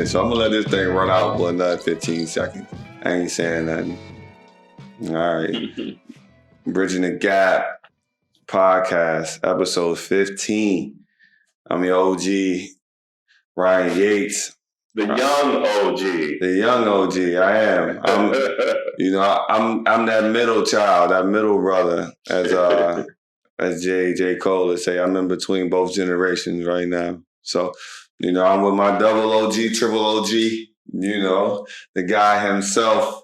So I'm gonna let this thing run out for another 15 seconds. I ain't saying nothing. All right. Bridgin the Gap podcast, episode 15. I'm your OG, Ryan Yates. The young OG. The young OG, I am. I'm that middle child, that middle brother, as J. Cole would say. I'm in between both generations right now. So, I'm with my double OG, triple OG, the guy himself,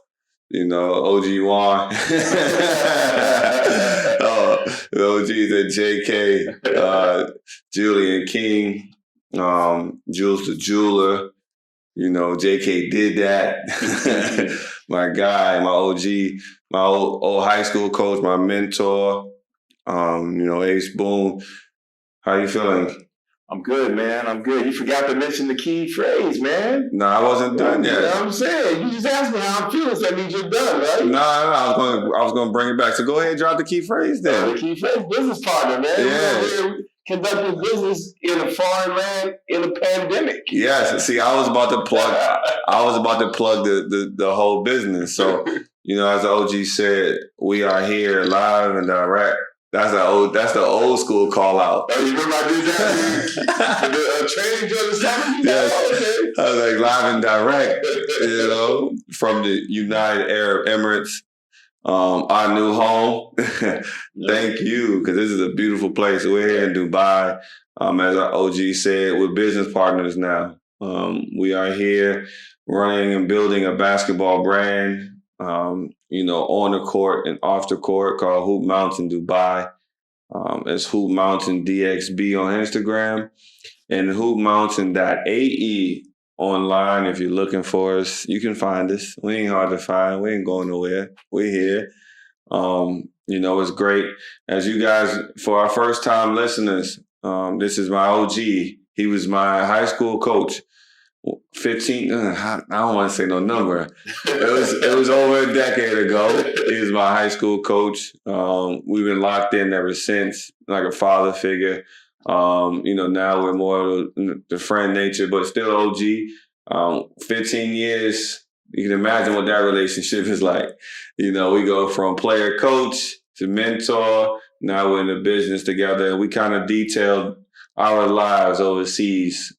OG Juan. The OGs at JK, Julian King, Jules the Jeweler, JK did that. My guy, my OG, my old high school coach, my mentor, Ace Boone. How you feeling? I'm good, man. I'm good. You forgot to mention the key phrase, man. No, I wasn't done yet. You know what I'm saying? You just asked me how I'm feeling, so that means you're done, right? No, I was gonna bring it back. So go ahead and drop the key phrase then. The key phrase, business partner, man. Yeah. We're conducting business in a foreign land in a pandemic. Yes. See, I was about to plug the whole business. So, as the OG said, we are here live and direct. That's the old school call out. Oh, you remember I did that? The training during the summer? Yes. Okay. I was like live and direct, from the United Arab Emirates, our new home. Thank you, because this is a beautiful place. We're here in Dubai. As our OG said, we're business partners now. We are here running and building a basketball brand. On the court and off the court called Hoopmountain Dubai. It's Hoopmountain.ae on Instagram and Hoopmountain.ae online. If you're looking for us, you can find us. We ain't hard to find. We ain't going nowhere. We're here. It's great. As you guys, for our first time listeners, this is my OG. He was my high school coach. 15, I don't want to say no number. It was over a decade ago. He was my high school coach. We've been locked in ever since, like a father figure. Now we're more the friend nature, but still OG. 15 years, you can imagine what that relationship is like. We go from player coach to mentor. Now we're in the business together, and we kind of detailed our lives overseas.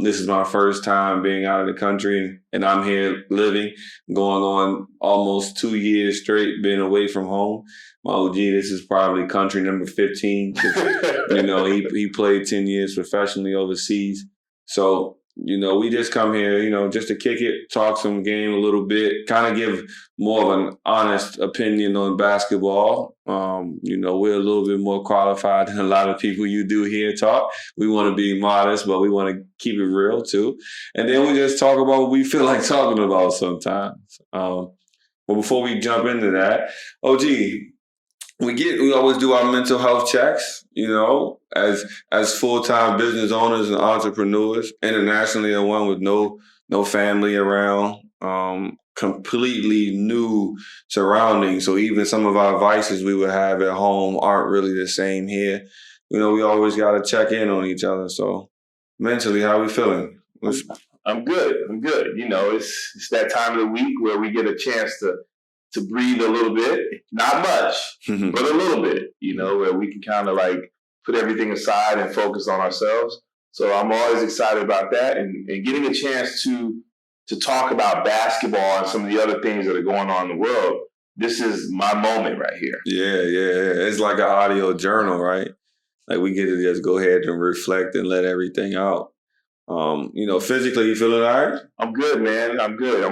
This is my first time being out of the country, and I'm here living, going on almost 2 years straight being away from home. My OG, this is probably country number 15. He played 10 years professionally overseas. So, we just come here, just to kick it, talk some game a little bit, kind of give more of an honest opinion on basketball. We're a little bit more qualified than a lot of people you do here talk. We want to be modest, but we want to keep it real too. And then we just talk about what we feel like talking about sometimes. But before we jump into that, OG, we always do our mental health checks, as full-time business owners and entrepreneurs, internationally and one with no family around, completely new surroundings. So even some of our vices we would have at home aren't really the same here. We always got to check in on each other. So mentally, how are we feeling? I'm good. It's that time of the week where we get a chance to breathe a little bit, not much, but a little bit, where we can kind of like put everything aside and focus on ourselves. So I'm always excited about that and getting a chance to to talk about basketball and some of the other things that are going on in the world, this is my moment right here. Yeah. It's like an audio journal, right? Like we get to just go ahead and reflect and let everything out. Physically, you feeling all right? I'm good, man. I'm good.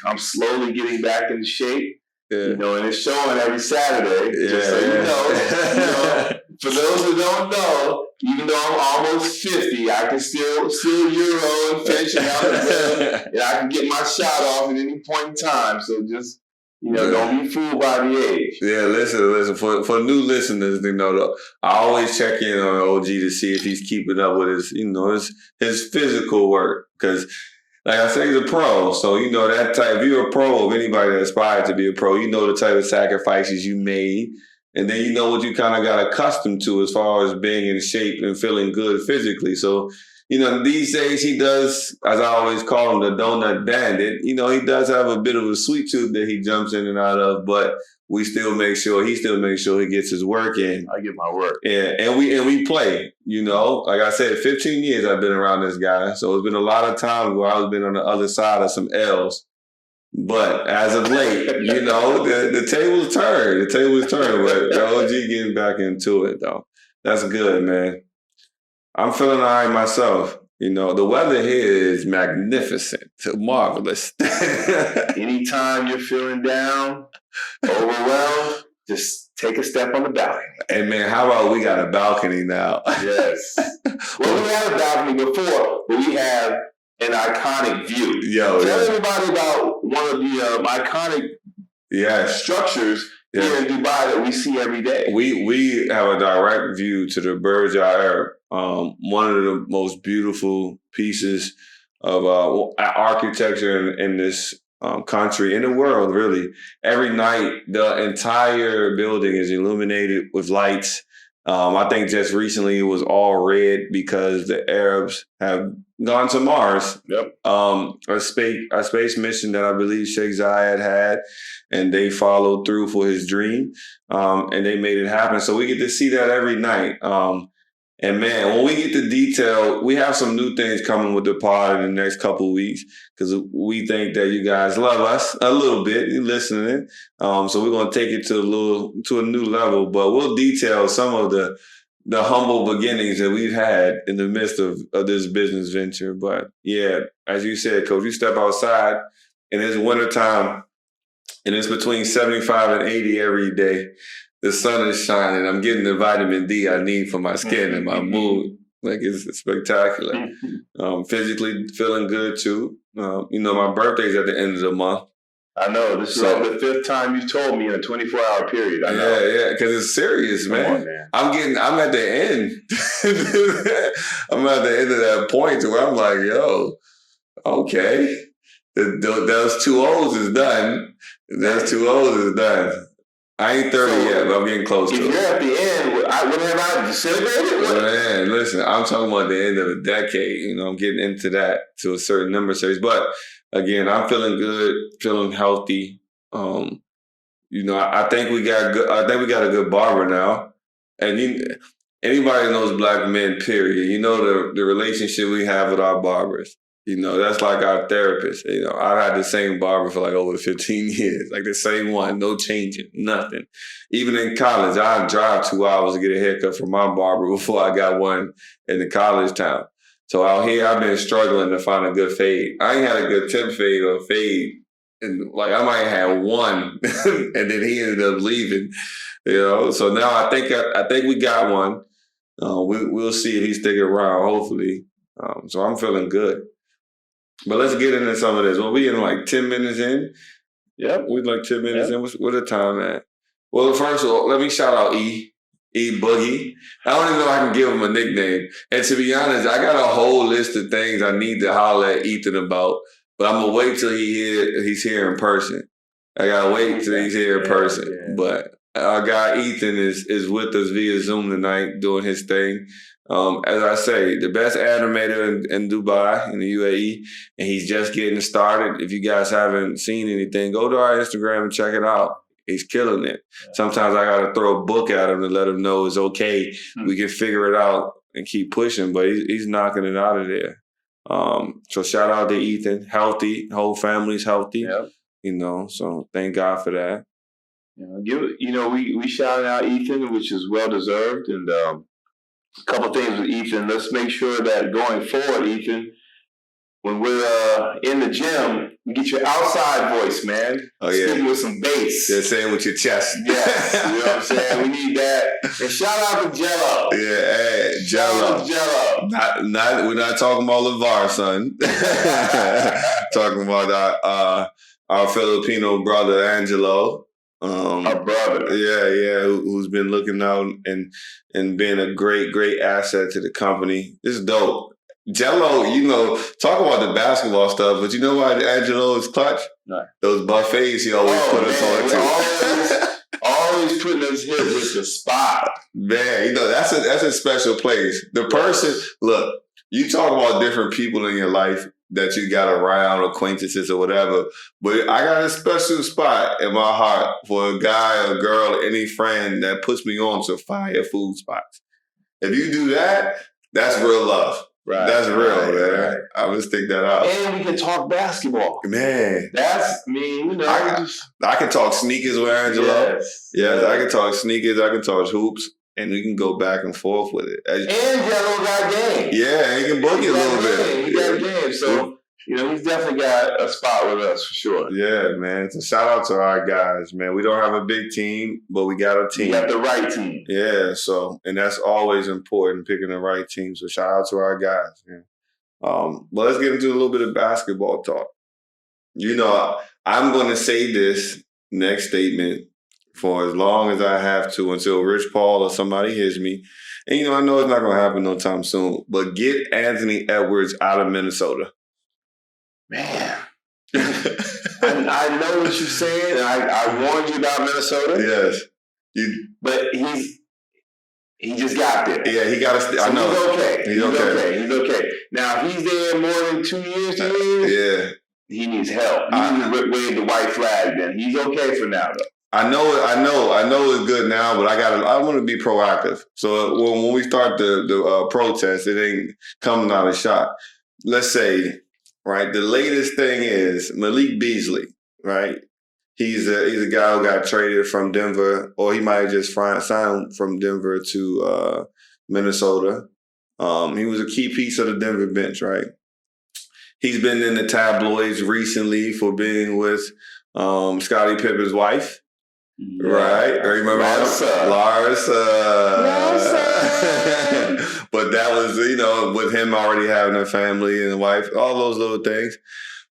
I'm slowly getting back into shape. Yeah. And it's showing every Saturday. Yeah. Just so you know. For those who don't know, even though I'm almost 50, I can still Euro and finish it out the and I can get my shot off at any point in time. So just don't be fooled by the age. Yeah, listen. For new listeners, I always check in on OG to see if he's keeping up with his physical work. Because, like I say, he's a pro. So, that type, if you're a pro, of anybody that aspires to be a pro, the type of sacrifices you made. And then what you kind of got accustomed to as far as being in shape and feeling good physically. So, these days he does, as I always call him, the donut bandit. He does have a bit of a sweet tooth that he jumps in and out of, but he still makes sure he gets his work in. I get my work. Yeah, and we play. Like I said, 15 years I've been around this guy, so it's been a lot of times where I've been on the other side of some L's. But as of late, the tables turned. The tables turned, but the OG getting back into it though. That's good, man. I'm feeling all right myself. The weather here is magnificent, marvelous. Anytime you're feeling down, overwhelmed, just take a step on the balcony. Hey, man, how about we got a balcony now? Yes. Well, we had a balcony before, but we have an iconic view. Tell everybody about one of the iconic structures here in Dubai that we see every day. We have a direct view to the Bridgin, one of the most beautiful pieces of architecture in this country, in the world, really. Every night, the entire building is illuminated with lights. I think just recently it was all red because the Arabs have gone to Mars. Yep. A space mission that I believe Sheikh Zayed had, and they followed through for his dream, and they made it happen. So we get to see that every night. And man, when we get to detail, we have some new things coming with the pod in the next couple of weeks because we think that you guys love us a little bit. You're listening. So we're going to take it to a new level, but we'll detail some of the humble beginnings that we've had in the midst of this business venture. But yeah, as you said, Coach, you step outside and it's wintertime and it's between 75 and 80 every day. The sun is shining. I'm getting the vitamin D I need for my skin and my mood. Like it's spectacular. Physically feeling good too. My birthday's at the end of the month. I know. This is like the 5th time you told me in a 24-hour period. I know. Yeah, because it's serious, man. Come on, man. I'm at the end. I'm at the end of that point to where I'm like, yo, okay. Those 2 O's is done. Those 2 O's is done. I ain't 30 yet, but I'm getting close to it. If you're at the end, when have I celebrated? Man, listen, I'm talking about the end of a decade. I'm getting into that to a certain number of series. But again, I'm feeling good, feeling healthy. I think we got good. I think we got a good barber now. And anybody knows black men, period. The relationship we have with our barbers. That's like our therapist. I've had the same barber for like over 15 years, like the same one, no changing, nothing. Even in college, I'd drive 2 hours to get a haircut from my barber before I got one in the college town. So out here, I've been struggling to find a good fade. I ain't had a good tip fade or fade. And like I might have one and then he ended up leaving, So now I think we got one. We'll see if he's sticking around, hopefully. So I'm feeling good. But let's get into some of this. Well, we in like 10 minutes in. Yep. We like 10 minutes in. What the time at? Well, first of all, let me shout out E Boogie. I don't even know if I can give him a nickname. And to be honest, I got a whole list of things I need to holler at Ethan about. But I'm going to wait till he's here in person. I got to wait till he's here in person. Yeah. But our guy Ethan is with us via Zoom tonight doing his thing. As I say, the best animator in Dubai, in the UAE, and he's just getting started. If you guys haven't seen anything, go to our Instagram and check it out. He's killing it. Yeah. Sometimes I got to throw a book at him to let him know it's okay. We can figure it out and keep pushing, but he's knocking it out of there. So shout out to Ethan, healthy, whole family's healthy. Yep. So thank God for that. We shouted out Ethan, which is well deserved, and a couple things with Ethan. Let's make sure that going forward, Ethan, when we're in the gym, you get your outside voice, man. Oh, yeah. Speaking with some bass. Yeah, saying with your chest. Yes, you know what I'm saying? We need that. And shout out to Jello. Yeah, hey, Jello. Jello. We're not talking about LeVar, son. Talking about our Filipino brother, Angelo. Our brother. Yeah, who's been looking out and being a great, great asset to the company. This is dope. Jello, talk about the basketball stuff, but you know why Angelo is clutch? No. Those buffets he always put us on to. Always putting us here with the spot. Man, that's a special place. The person, look, you talk about different people in your life that you got around, acquaintances or whatever, but I got a special spot in my heart for a guy, a girl, any friend that puts me on to fire food spots. If you do that, that's real love. Right. That's real, man. Right. I would stick that out. And we can talk basketball. Man. I can talk sneakers with Angelo. Yes, I can talk sneakers, I can talk hoops, and we can go back and forth with it. And Jello got game. Yeah, he can boogie a little bit. He got a game. So, he's definitely got a spot with us for sure. Yeah, man. So shout out to our guys, man. We don't have a big team, but we got a team. We got the right team. Yeah, and that's always important, picking the right team. So shout out to our guys, man. But let's get into a little bit of basketball talk. I'm going to say this next statement for as long as I have to until Rich Paul or somebody hits me. And, I know it's not going to happen no time soon, but get Anthony Edwards out of Minnesota. Man, I know what you're saying. I warned you about Minnesota. Yes, but he just got there. Yeah, he got to. I know. He's okay. Now, if he's there more than 2 years, he needs help. He needs to wave the white flag. Then he's okay for now, though. I know it's good now, but I want to be proactive. So when we start the protest, it ain't coming out of shot. Let's say. Right. The latest thing is Malik Beasley. Right. He's a guy who got traded from Denver, or he might have just signed from Denver to Minnesota. He was a key piece of the Denver bench. Right. He's been in the tabloids recently for being with Scottie Pippen's wife. Yeah. Right. Or you remember Larsa. But that was, with him already having a family and a wife, all those little things.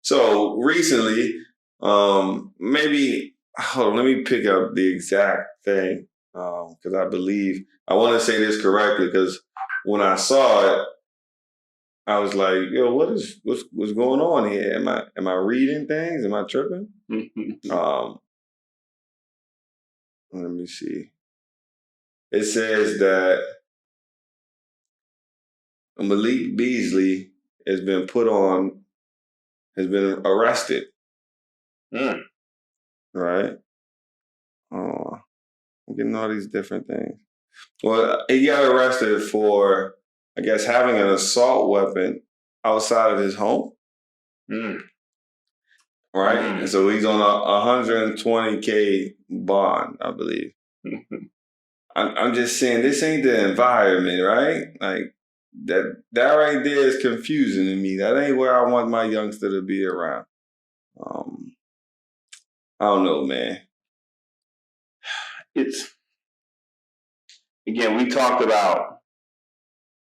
So recently, let me pick up the exact thing because I want to say this correctly because when I saw it, I was like, yo, what's going on here? Am I reading things? Am I tripping? Let me see. It says that Malik Beasley has been arrested. Right? Oh, I'm getting all these different things. Well, he got arrested for, I guess, having an assault weapon outside of his home. Right? And so he's on a $120K bond, I believe. I'm just saying, this ain't the environment, right? Like, that right there is confusing to me. That ain't where I want my youngster to be around. I don't know, man. Again, we talked about,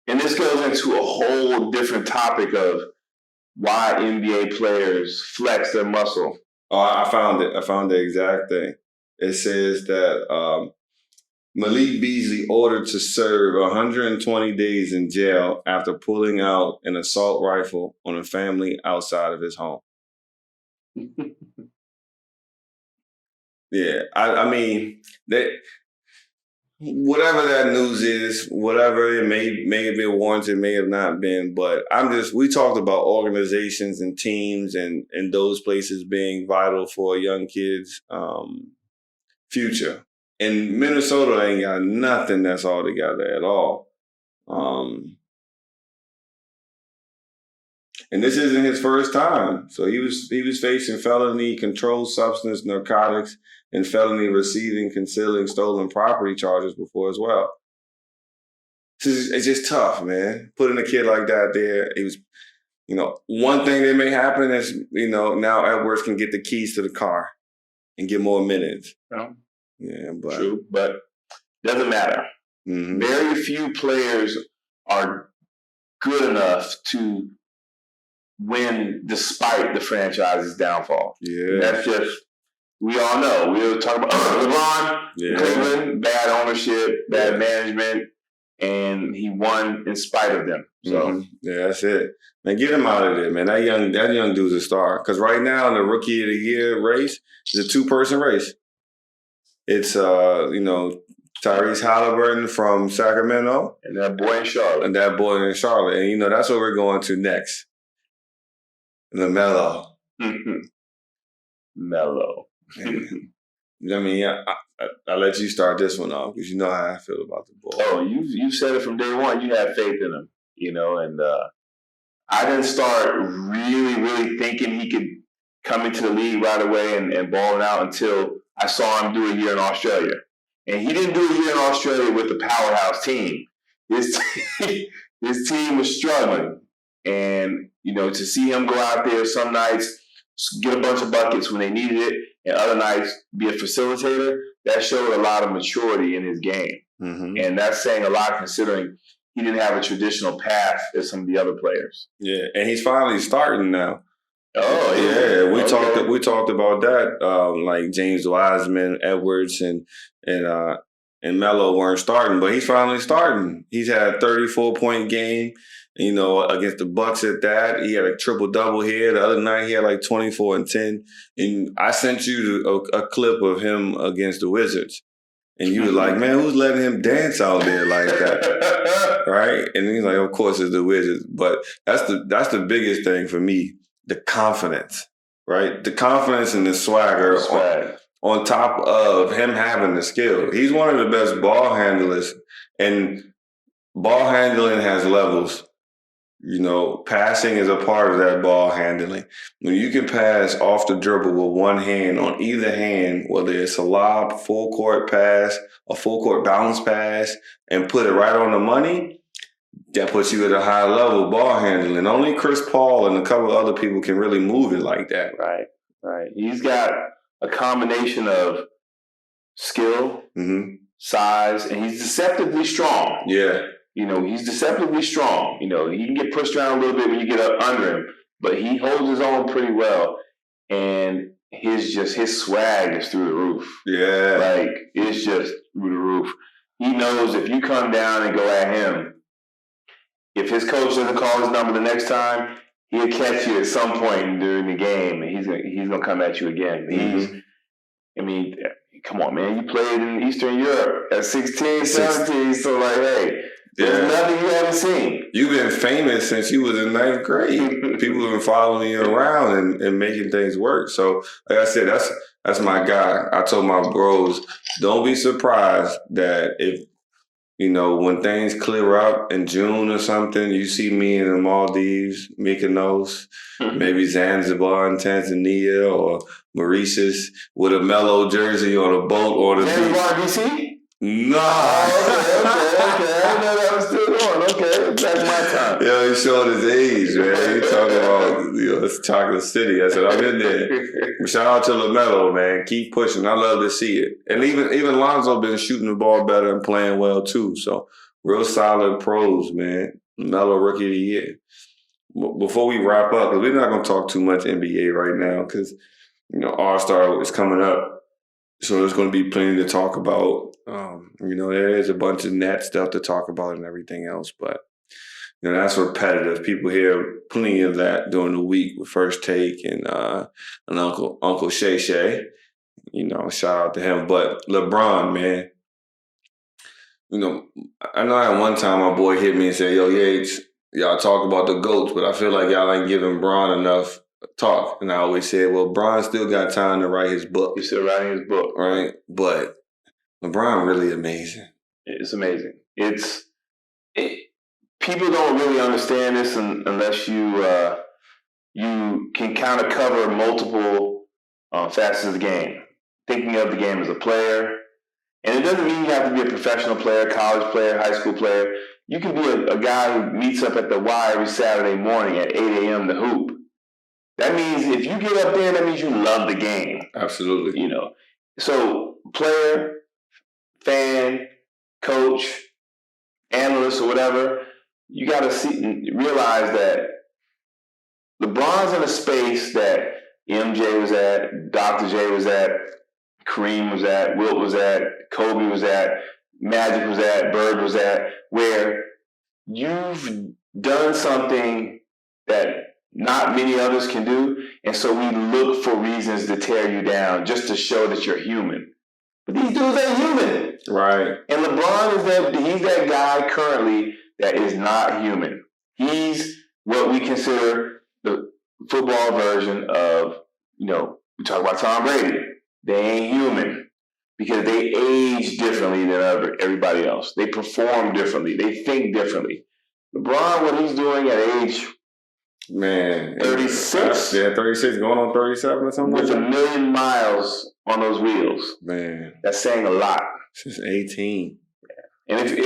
and this goes into a whole different topic of why NBA players flex their muscle. Oh, I found it. I found the exact thing. It says that Malik Beasley ordered to serve 120 days in jail after pulling out an assault rifle on a family outside of his home. Yeah, I mean, whatever that news is, whatever it may have been warranted, may have not been, but we talked about organizations and teams and those places being vital for a young kid's future. And Minnesota ain't got nothing that's all together at all. And this isn't his first time. So he was facing felony controlled substance, narcotics, and felony receiving, concealing, stolen property charges before as well. It's just tough, man. Putting a kid like that there, it was, one thing that may happen is, now Edwards can get the keys to the car and get more minutes. Yeah, but true, but doesn't matter. Mm-hmm. Very few players are good enough to win despite the franchise's downfall. Yeah, that's just, we all know. We were talking about LeBron, Cleveland, bad ownership, bad management, and he won in spite of them. So yeah, that's it. Man, get him out of there, man. That young dude's a star. Because right now in the Rookie of the Year race, it's a 2-person race. It's Tyrese Halliburton from Sacramento. And that boy in Charlotte. And that's what we're going to next. LaMelo. Melo. I'll let you start this one off because you know how I feel about the ball. Oh, you said it from day one. You had faith in him, and I didn't start really, really thinking he could come into the league right away and balling out until I saw him do a year in Australia. And he didn't do a year in Australia with the powerhouse team. His team was struggling. And, to see him go out there some nights, get a bunch of buckets when they needed it, and other nights be a facilitator, that showed a lot of maturity in his game. Mm-hmm. And that's saying a lot considering he didn't have a traditional path as some of the other players. Yeah, and he's finally starting now. Oh, yeah. We talked about that. Like James Wiseman, Edwards, and Melo weren't starting, but he's finally starting. He's had a 34-point game, against the Bucks at that. He had a triple-double here. The other night he had like 24 and 10. And I sent you a clip of him against the Wizards. And you were like, man, who's letting him dance out there like that? Right? And he's like, of course it's the Wizards. But that's the biggest thing for me, the confidence, right? The confidence and the swagger on top of him having the skill. He's one of the best ball handlers. And ball handling has levels. Passing is a part of that ball handling. When you can pass off the dribble with one hand on either hand, whether it's a lob, full court pass, a full court bounce pass, and put it right on the money, that puts you at a high level ball handling. Only Chris Paul and a couple other people can really move it like that. Right. He's got a combination of skill, size, and he's deceptively strong. Yeah. He's deceptively strong. He can get pushed around a little bit when you get up under him, but he holds his own pretty well. And his swag is through the roof. Yeah. It's just through the roof. He knows if you come down and go at him, if his coach doesn't call his number the next time, he'll catch you at some point during the game, and he's gonna come at you again. Come on, man. You played in Eastern Europe at 16, 17, so hey, there's nothing you haven't seen. You've been famous since you was in 9th grade. People have been following you around and making things work. So, like I said, that's my guy. I told my bros, don't be surprised that if, when things clear up in June or something, you see me in the Maldives, Mykonos, maybe Zanzibar and Tanzania or Mauritius with a Melo jersey on a boat or the Zanzibar, DC? No. Okay. I know that was still going. Okay, that's my time. Yeah, he's showing his age, man. He's talking about, it's Chocolate City. I said, I'm in there. Shout out to LaMelo, man. Keep pushing. I love to see it. And even Lonzo been shooting the ball better and playing well, too. So, real solid pros, man. LaMelo Rookie of the Year. Before we wrap up, because we're not going to talk too much NBA right now, because, All-Star is coming up. So there's going to be plenty to talk about. There is a bunch of net stuff to talk about and everything else, but that's repetitive. People hear plenty of that during the week with First Take and Uncle Shay Shay. Shout out to him. But LeBron, man, I know at one time my boy hit me and said, "Yo, Yates, y'all talk about the GOATs, but I feel like y'all ain't giving Bron enough talk." And I always said, well, Bron still got time to write his book. He's still writing his book. Right? But LeBron really amazing. It's amazing. People don't really understand this unless you you can kind of cover multiple facets of the game. Thinking of the game as a player. And it doesn't mean you have to be a professional player, college player, high school player. You can be a guy who meets up at the Y every Saturday morning at 8 a.m. to hoop. That means if you get up there, that means you love the game. Absolutely. You know. So player, fan, coach, analyst, or whatever, you got to realize that LeBron's in a space that MJ was at, Dr. J was at, Kareem was at, Wilt was at, Kobe was at, Magic was at, Bird was at, where you've done something that not many others can do, and so we look for reasons to tear you down just to show that you're human. But these dudes ain't human. Right. And LeBron he's that guy currently that is not human. He's what we consider the football version of, we talk about Tom Brady. They ain't human because they age differently than everybody else. They perform differently. They think differently. LeBron, what he's doing at age 36? Yeah, 36, going on 37 or something. With 1 million miles on those wheels. Man. That's saying a lot. Since 18. And if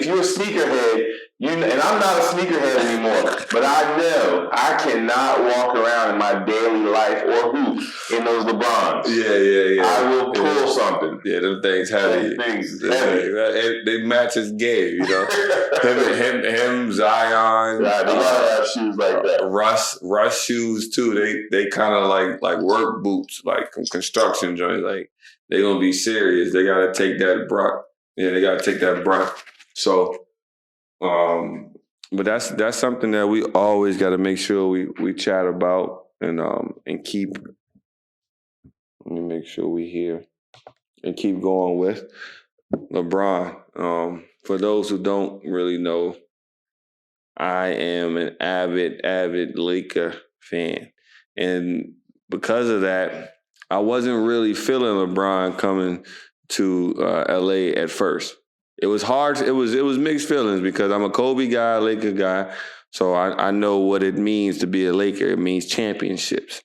you're a sneakerhead, and I'm not a sneakerhead anymore, but I know I cannot walk around in my daily life or hoop in those LeBrons. Yeah. I will pull something. Yeah, them things heavy. They match his game, him, Zion. Right, they gotta have shoes like that. Russ shoes too. They kind of like work boots, like construction joints. Like they gonna be serious. They gotta take that brunt. Yeah, they gotta take that brunt. So. But that's something that we always got to make sure we chat about and keep. Let me make sure we hear and keep going with LeBron. For those who don't really know, I am an avid Laker fan, and because of that, I wasn't really feeling LeBron coming to LA at first. It was hard. It was mixed feelings because I'm a Kobe guy, Laker guy, so I know what it means to be a Laker. It means championships.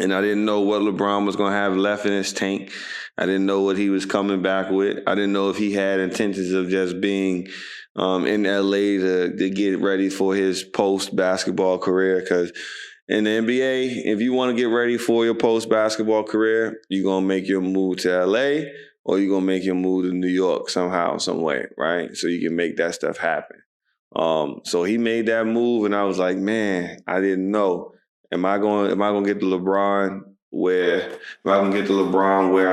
And I didn't know what LeBron was going to have left in his tank. I didn't know what he was coming back with. I didn't know if he had intentions of just being in LA to get ready for his post-basketball career. Because in the NBA, if you want to get ready for your post-basketball career, you're going to make your move to LA, or you're going to make your move to New York somehow, some way, right? So you can make that stuff happen. So he made that move, and I was like, man, I didn't know. Am I going to get the LeBron where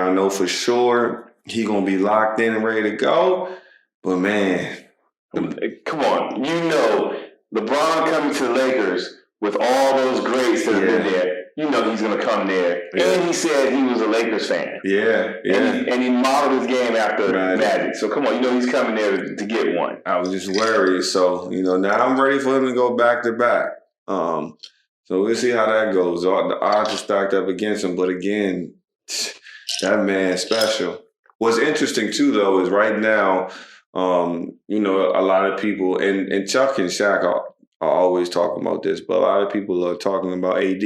I know for sure he going to be locked in and ready to go? But man, come on. LeBron coming to the Lakers with all those greats that have been there. He's going to come there. Yeah. And he said he was a Lakers fan. Yeah. And he modeled his game after Magic. So come on, he's coming there to get one. I was just worried. So, now I'm ready for him to go back to back. So we'll see how that goes. The odds are stacked up against him. But again, that man's special. What's interesting, too, though, is right now, a lot of people, and Chuck and Shaq are always talking about this, but a lot of people are talking about AD.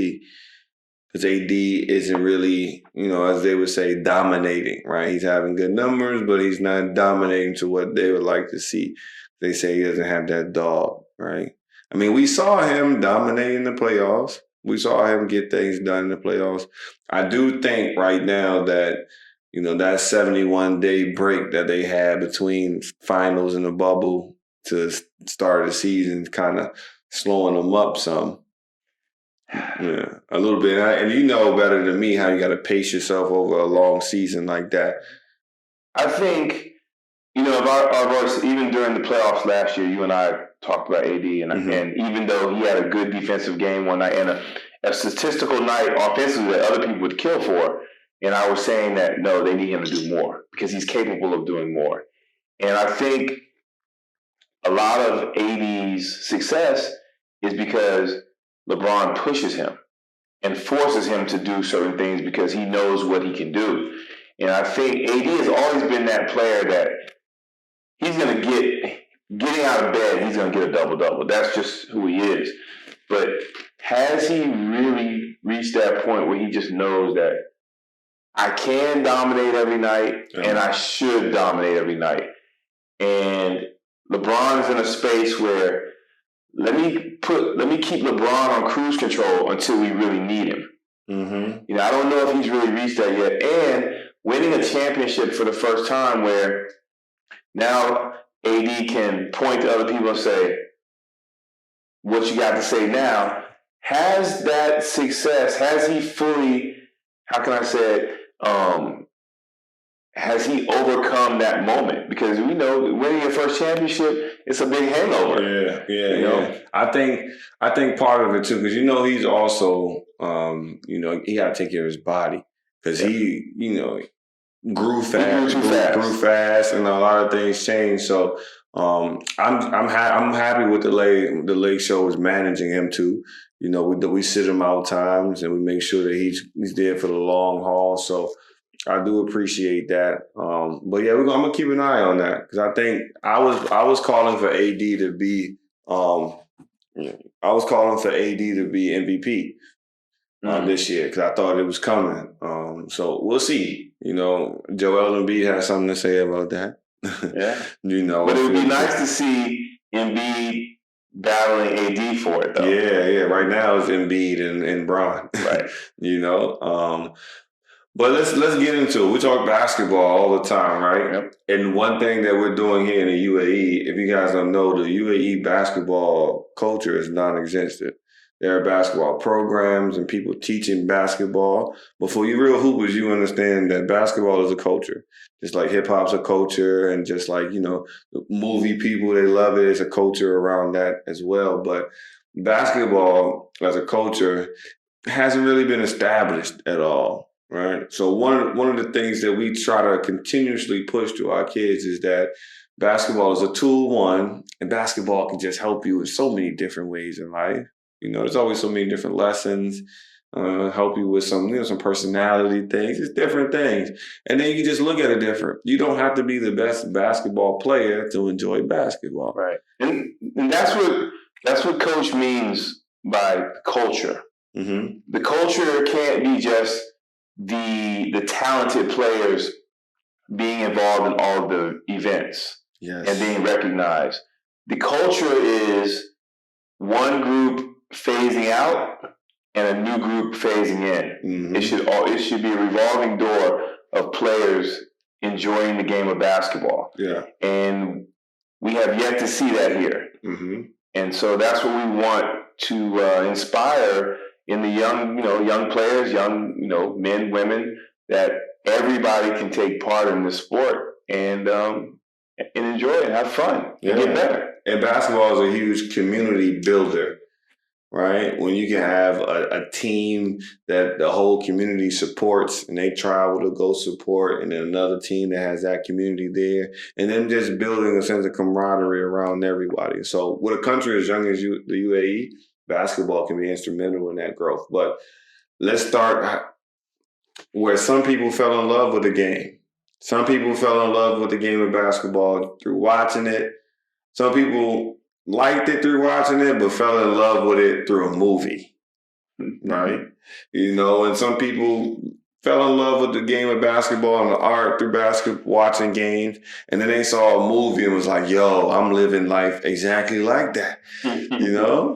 Because AD isn't really, as they would say, dominating, right? He's having good numbers, but he's not dominating to what they would like to see. They say he doesn't have that dog, right? I mean, we saw him dominating the playoffs. We saw him get things done in the playoffs. I do think right now that, that 71-day break that they had between finals and the bubble to start of the season kind of slowing them up some. Yeah, a little bit. And you know better than me how you got to pace yourself over a long season like that. I think, even during the playoffs last year, you and I talked about AD, and even though he had a good defensive game one night and a statistical night offensively that other people would kill for, and I was saying that, no, they need him to do more because he's capable of doing more. And I think a lot of AD's success is because LeBron pushes him and forces him to do certain things because he knows what he can do. And I think AD has always been that player that he's going to getting out of bed, he's going to get a double-double. That's just who he is. But has he really reached that point where he just knows that I can dominate every night and I should dominate every night? And LeBron is in a space where let me keep LeBron on cruise control until we really need him. Mm-hmm. I don't know if he's really reached that yet. And winning a championship for the first time where now AD can point to other people and say, what you got to say now? Has that success, has he fully, how can I say it, has he overcome that moment? Because we know winning your first championship, it's a big hangover. Yeah. I think part of it too, because he's also he got to take care of his body because he grew fast, and a lot of things changed. So I'm happy with the Lake Show is managing him too. We sit him out times and we make sure that he's there for the long haul. So I do appreciate that. But yeah, I'm gonna keep an eye on that because I think I was calling for AD to be MVP this year because I thought it was coming. So we'll see. Joel Embiid has something to say about that. Yeah. But it would be nice to see Embiid battling AD for it though. Yeah. Right now it's Embiid and Bron. Right. But let's get into it. We talk basketball all the time, right? Yep. And one thing that we're doing here in the UAE, if you guys don't know, the UAE basketball culture is non-existent. There are basketball programs and people teaching basketball. But for you real hoopers, you understand that basketball is a culture. Just like hip-hop's a culture and just like, movie people, they love it. It's a culture around that as well. But basketball as a culture hasn't really been established at all. Right. So one of the things that we try to continuously push to our kids is that basketball is a tool, one, and basketball can just help you in so many different ways in life. There's always so many different lessons, help you with some personality things. It's different things. And then you just look at it different. You don't have to be the best basketball player to enjoy basketball. Right. And that's what Coach means by culture. Mm-hmm. The culture can't be just the talented players being involved in all of the events and being recognized. The culture is one group phasing out and a new group phasing in. Mm-hmm. It should be a revolving door of players enjoying the game of basketball. Yeah. And we have yet to see that here. Mm-hmm. And so that's what we want to inspire in the young players, men, women, that everybody can take part in this sport and enjoy it and have fun and get better. And basketball is a huge community builder, right? When you can have a team that the whole community supports and they travel to go support, and then another team that has that community there, and then just building a sense of camaraderie around everybody. So with a country as young as the UAE, basketball can be instrumental in that growth. But let's start where some people fell in love with the game. Some people fell in love with the game of basketball through watching it. Some people liked it through watching it, but fell in love with it through a movie, right? And some people fell in love with the game of basketball and the art through watching games. And then they saw a movie and was like, yo, I'm living life exactly like that,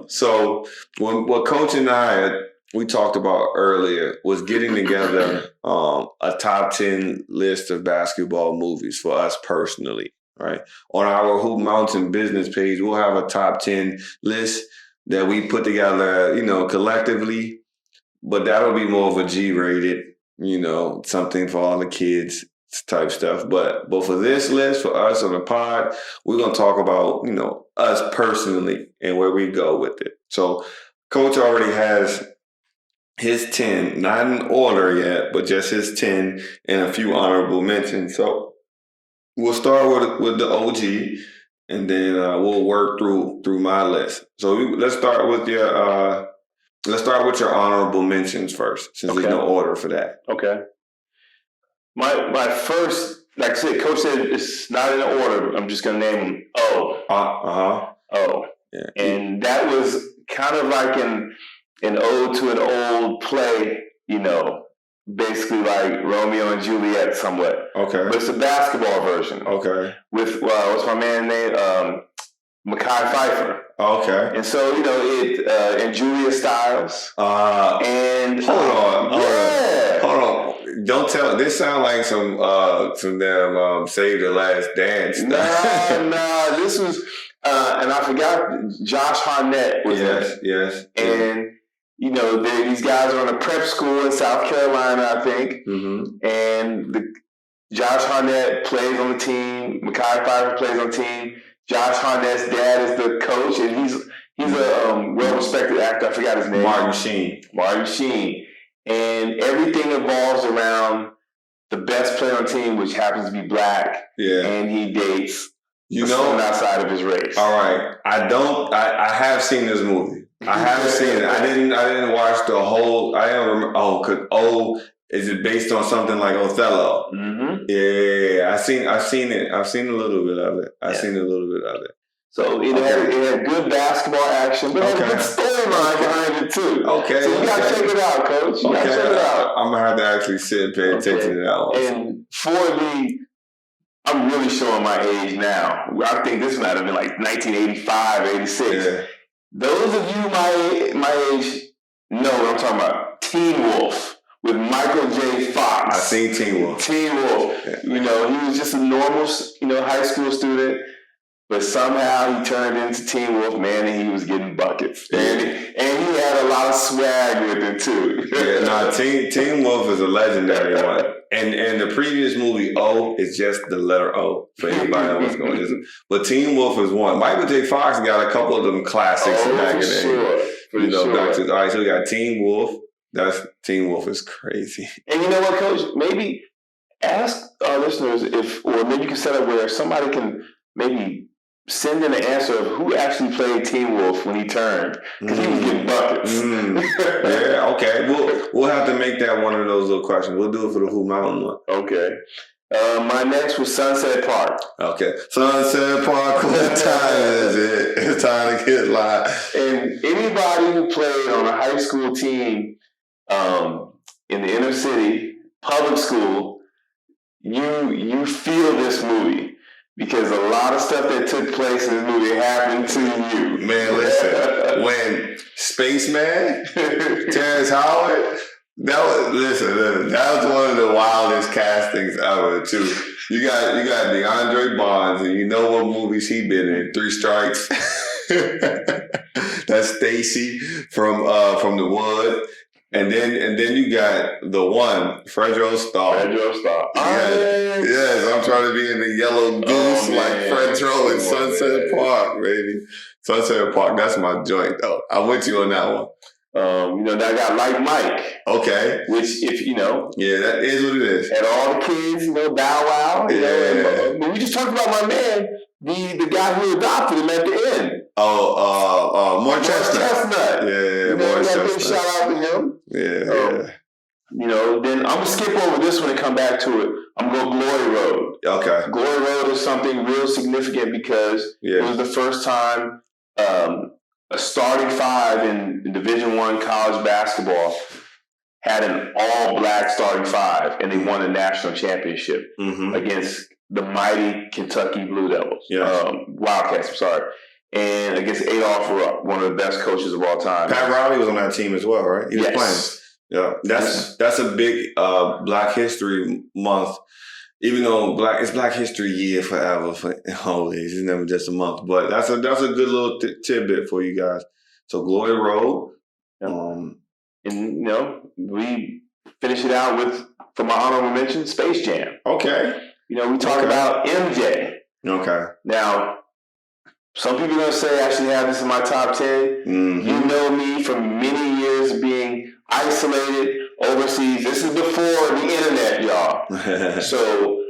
So what Coach and I, we talked about earlier was getting together a top 10 list of basketball movies for us personally, right? On our Hoop Mountain business page, we'll have a top 10 list that we put together, collectively, but that'll be more of a G-rated, something for all the kids type stuff. But for this list, for us on the pod, we're going to talk about, us personally and where we go with it. So Coach already has his 10, not in order yet, but just his 10 and a few honorable mentions. So we'll start with the OG, and then we'll work through my list. So let's start with your honorable mentions first, since there's no order for that. Okay. My first, like I said, Coach said it's not in order. I'm just gonna name them O. O. Yeah. And that was kind of like an ode to an old play, basically like Romeo and Juliet somewhat. Okay. But it's a basketball version. Okay. With, what's my man's name? Mekhi Phifer. Okay. And so, and Julia Stiles. And hold on. Don't tell. This sounds like some damn Save the Last Dance stuff. Nah. This was, and I forgot. Josh Harnett was in it. Yes. And these guys are in a prep school in South Carolina, I think. Mm-hmm. And Josh Harnett plays on the team. Mekhi Phifer plays on the team. Josh Harnett's dad is the coach, and he's a well-respected actor. I forgot his name. Martin Sheen. And everything evolves around the best player on the team, which happens to be black. Yeah. And he dates someone outside of his race. All right. I have seen this movie. I haven't seen it. I didn't watch the whole. I don't remember. Is it based on something like Othello? Mm-hmm. Yeah. I've seen it. I've seen a little bit of it. So it had good basketball action, but it had a good storyline behind it too. Okay. So you gotta check it out, Coach. You gotta check it out. I'm gonna have to actually sit and pay attention to that one. And I'm really showing my age now. I think this might have been like 1985, 86. Yeah. Those of you my age know what I'm talking about. Teen Wolf with Michael J. Fox. I seen Teen Wolf. Yeah. He was just a normal, high school student, but somehow he turned into Teen Wolf, man, and he was getting buckets. Yeah. And he had a lot of swag with it too. Teen Wolf is a legendary one. And the previous movie, O, is just the letter O for anybody that was going to listen. But Teen Wolf is one. Michael J. Fox got a couple of them classics back in the day. Back to, all right, so we got Teen Wolf. Teen Wolf is crazy. And you know what, Coach? Maybe ask our listeners or maybe you can set up where somebody can maybe send in an answer of who actually played Teen Wolf when he turned, because he was getting buckets. Yeah, okay. We'll have to make that one of those little questions. We'll do it for the Hoopmountain one. Okay. My next was Sunset Park. Okay. Sunset Park, what time is it? It's time to get live. And anybody who played on a high school team in the inner city, public school, you feel this movie. Because a lot of stuff that took place in this movie happened to you. Man, listen. When Spaceman, Terrence Howard, that was one of the wildest castings ever, too. You got DeAndre Bonds, and you know what movies he been in. 3 Strikes. That's Stacy from The Wood. And then you got the one, Fredro Starr. Yes, I'm trying to be in the Yellow Goose like Fredro in Sunset Park, baby. Sunset Park, that's my joint, though. I'm with you on that one. That got Like Mike. Okay. Which, yeah, that is what it is. And all the kids, Bow Wow. But we just talked about my man, the guy who adopted him at the end. Morris Chestnut. Yeah, Morris Chestnut. Shout out to him. Yeah. Then I'm going to skip over this one and come back to it. I'm going to go Glory Road. Okay. Glory Road is something real significant because it was the first time a starting 5 in Division I college basketball had an all-black starting 5, and they won a national championship against the mighty Kentucky Blue Devils. Wildcats, I'm sorry. And against Adolph Rupp, one of the best coaches of all time. Pat Riley was on that team as well, right? He was playing. Yeah, that's a big Black History Month. Even though it's Black History Year forever, always. It's never just a month. But that's a good little tidbit for you guys. So Glory Road. We finish it out with, for my honorable mention, Space Jam. Okay. We talk about MJ. Okay. Now, some people are going to say I should have this in my top 10. Mm-hmm. You know me from many years being isolated overseas. This is before the internet, y'all. So,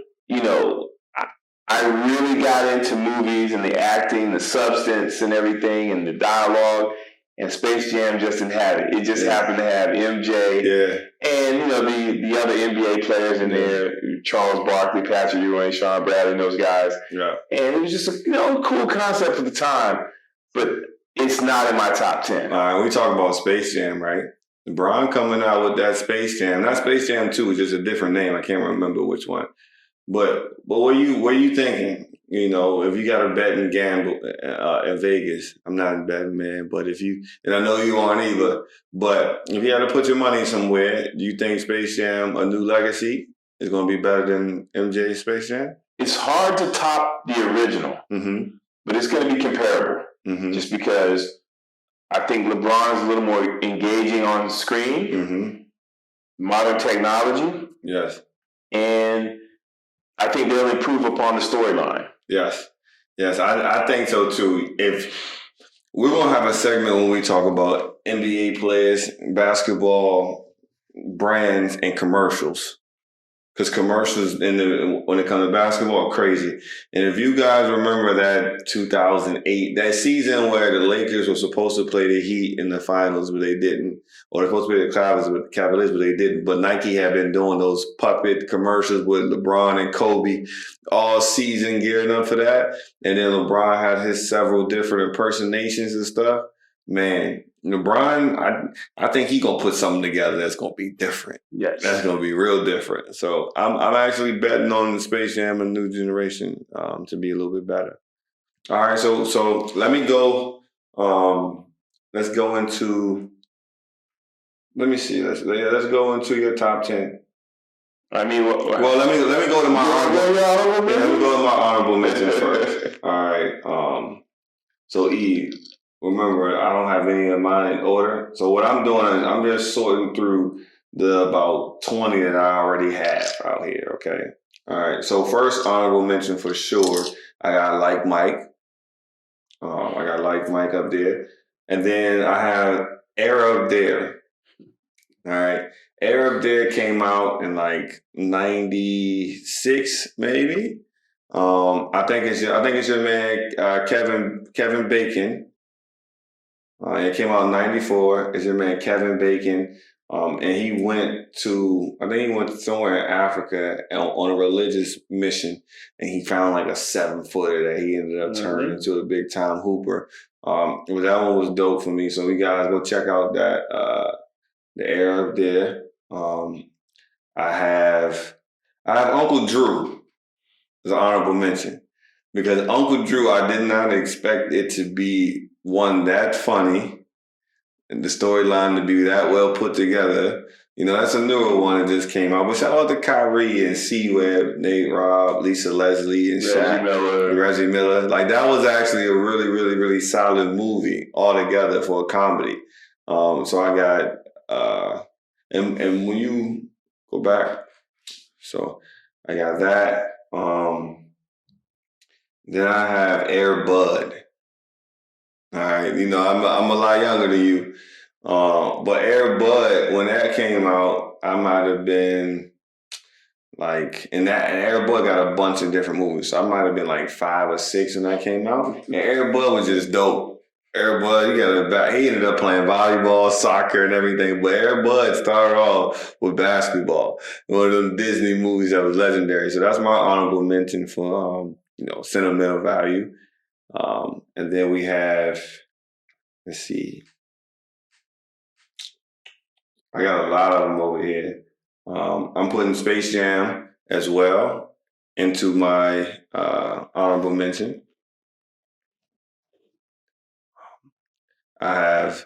I really got into movies and the acting, the substance and everything and the dialogue. And Space Jam just didn't have it. It just happened to have MJ and, the other NBA players in there, Charles Barkley, Patrick Ewing, Sean Bradley, and those guys. Yeah. And it was just a cool concept for the time. But It's not in my top 10. All right, we talk about Space Jam, right? LeBron coming out with that Space Jam, not Space Jam 2, it's just a different name. I can't remember which one. But what you thinking? You know, if you got a bet and gamble in Vegas, I'm not a betting man, but if you, and I know you aren't either, but if you had to put your money somewhere, do you think Space Jam, A New Legacy, is going to be better than MJ's Space Jam? It's hard to top the original, but it's going to be comparable, just because I think LeBron is a little more engaging on screen, modern technology. Yes. And I think they'll improve upon the storyline. Yes. Yes, I think so too. If we're going to have a segment when we talk about NBA players, basketball brands, and commercials. Because commercials when it comes to basketball are crazy. And if you guys remember that 2008, that season where the Lakers were supposed to play the Heat in the finals, but they didn't. Or they're supposed to play the Cavaliers, but they didn't. But Nike had been doing those puppet commercials with LeBron and Kobe all season gearing up for that. And then LeBron had his several different impersonations and stuff. Man, LeBron, I think he's gonna put something together that's gonna be different. Yes, that's gonna be real different. So I'm actually betting on the Space Jam and New Generation to be a little bit better. All right, so let me go. Let's go into. Let me see. Let's go into your top 10. I mean, well, let me go to my honorable. Let me go to my honorable mention first. All right. So E. Remember, I don't have any of mine in order. So what I'm doing is I'm just sorting through the about 20 that I already have out here, okay? All right, so first honorable mention for sure, I got Like Mike. I got Like Mike up there. And then I have Air Up There. All right, Air Up There came out in like 96, maybe. I think it's your man, Kevin Bacon. It came out in 94. It's your man Kevin Bacon. And he went somewhere in Africa on a religious mission, and he found like a 7-footer that he ended up turning into a big time hooper. That one was dope for me. So you guys go check out that the Air Up There. I have Uncle Drew as an honorable mention, because Uncle Drew, I did not expect it to be one that funny and the storyline to be that well put together. You know, that's a newer one that just came out. But shout out to Kyrie and C-Web, Nate Robb, Lisa Leslie, and Reggie Miller. Like, that was actually a really, really, really solid movie altogether for a comedy. So I got, and when you go back, so I got that. Then I have Air Bud. All right, you know, I'm a lot younger than you. But Air Bud, when that came out, I might have been like, and Air Bud got a bunch of different movies. So I might have been like 5 or 6 when that came out. And Air Bud was just dope. Air Bud, he ended up playing volleyball, soccer, and everything. But Air Bud started off with basketball. One of them Disney movies that was legendary. So that's my honorable mention for, sentimental value. And then we have, let's see. I got a lot of them over here. I'm putting Space Jam as well into my honorable mention. I have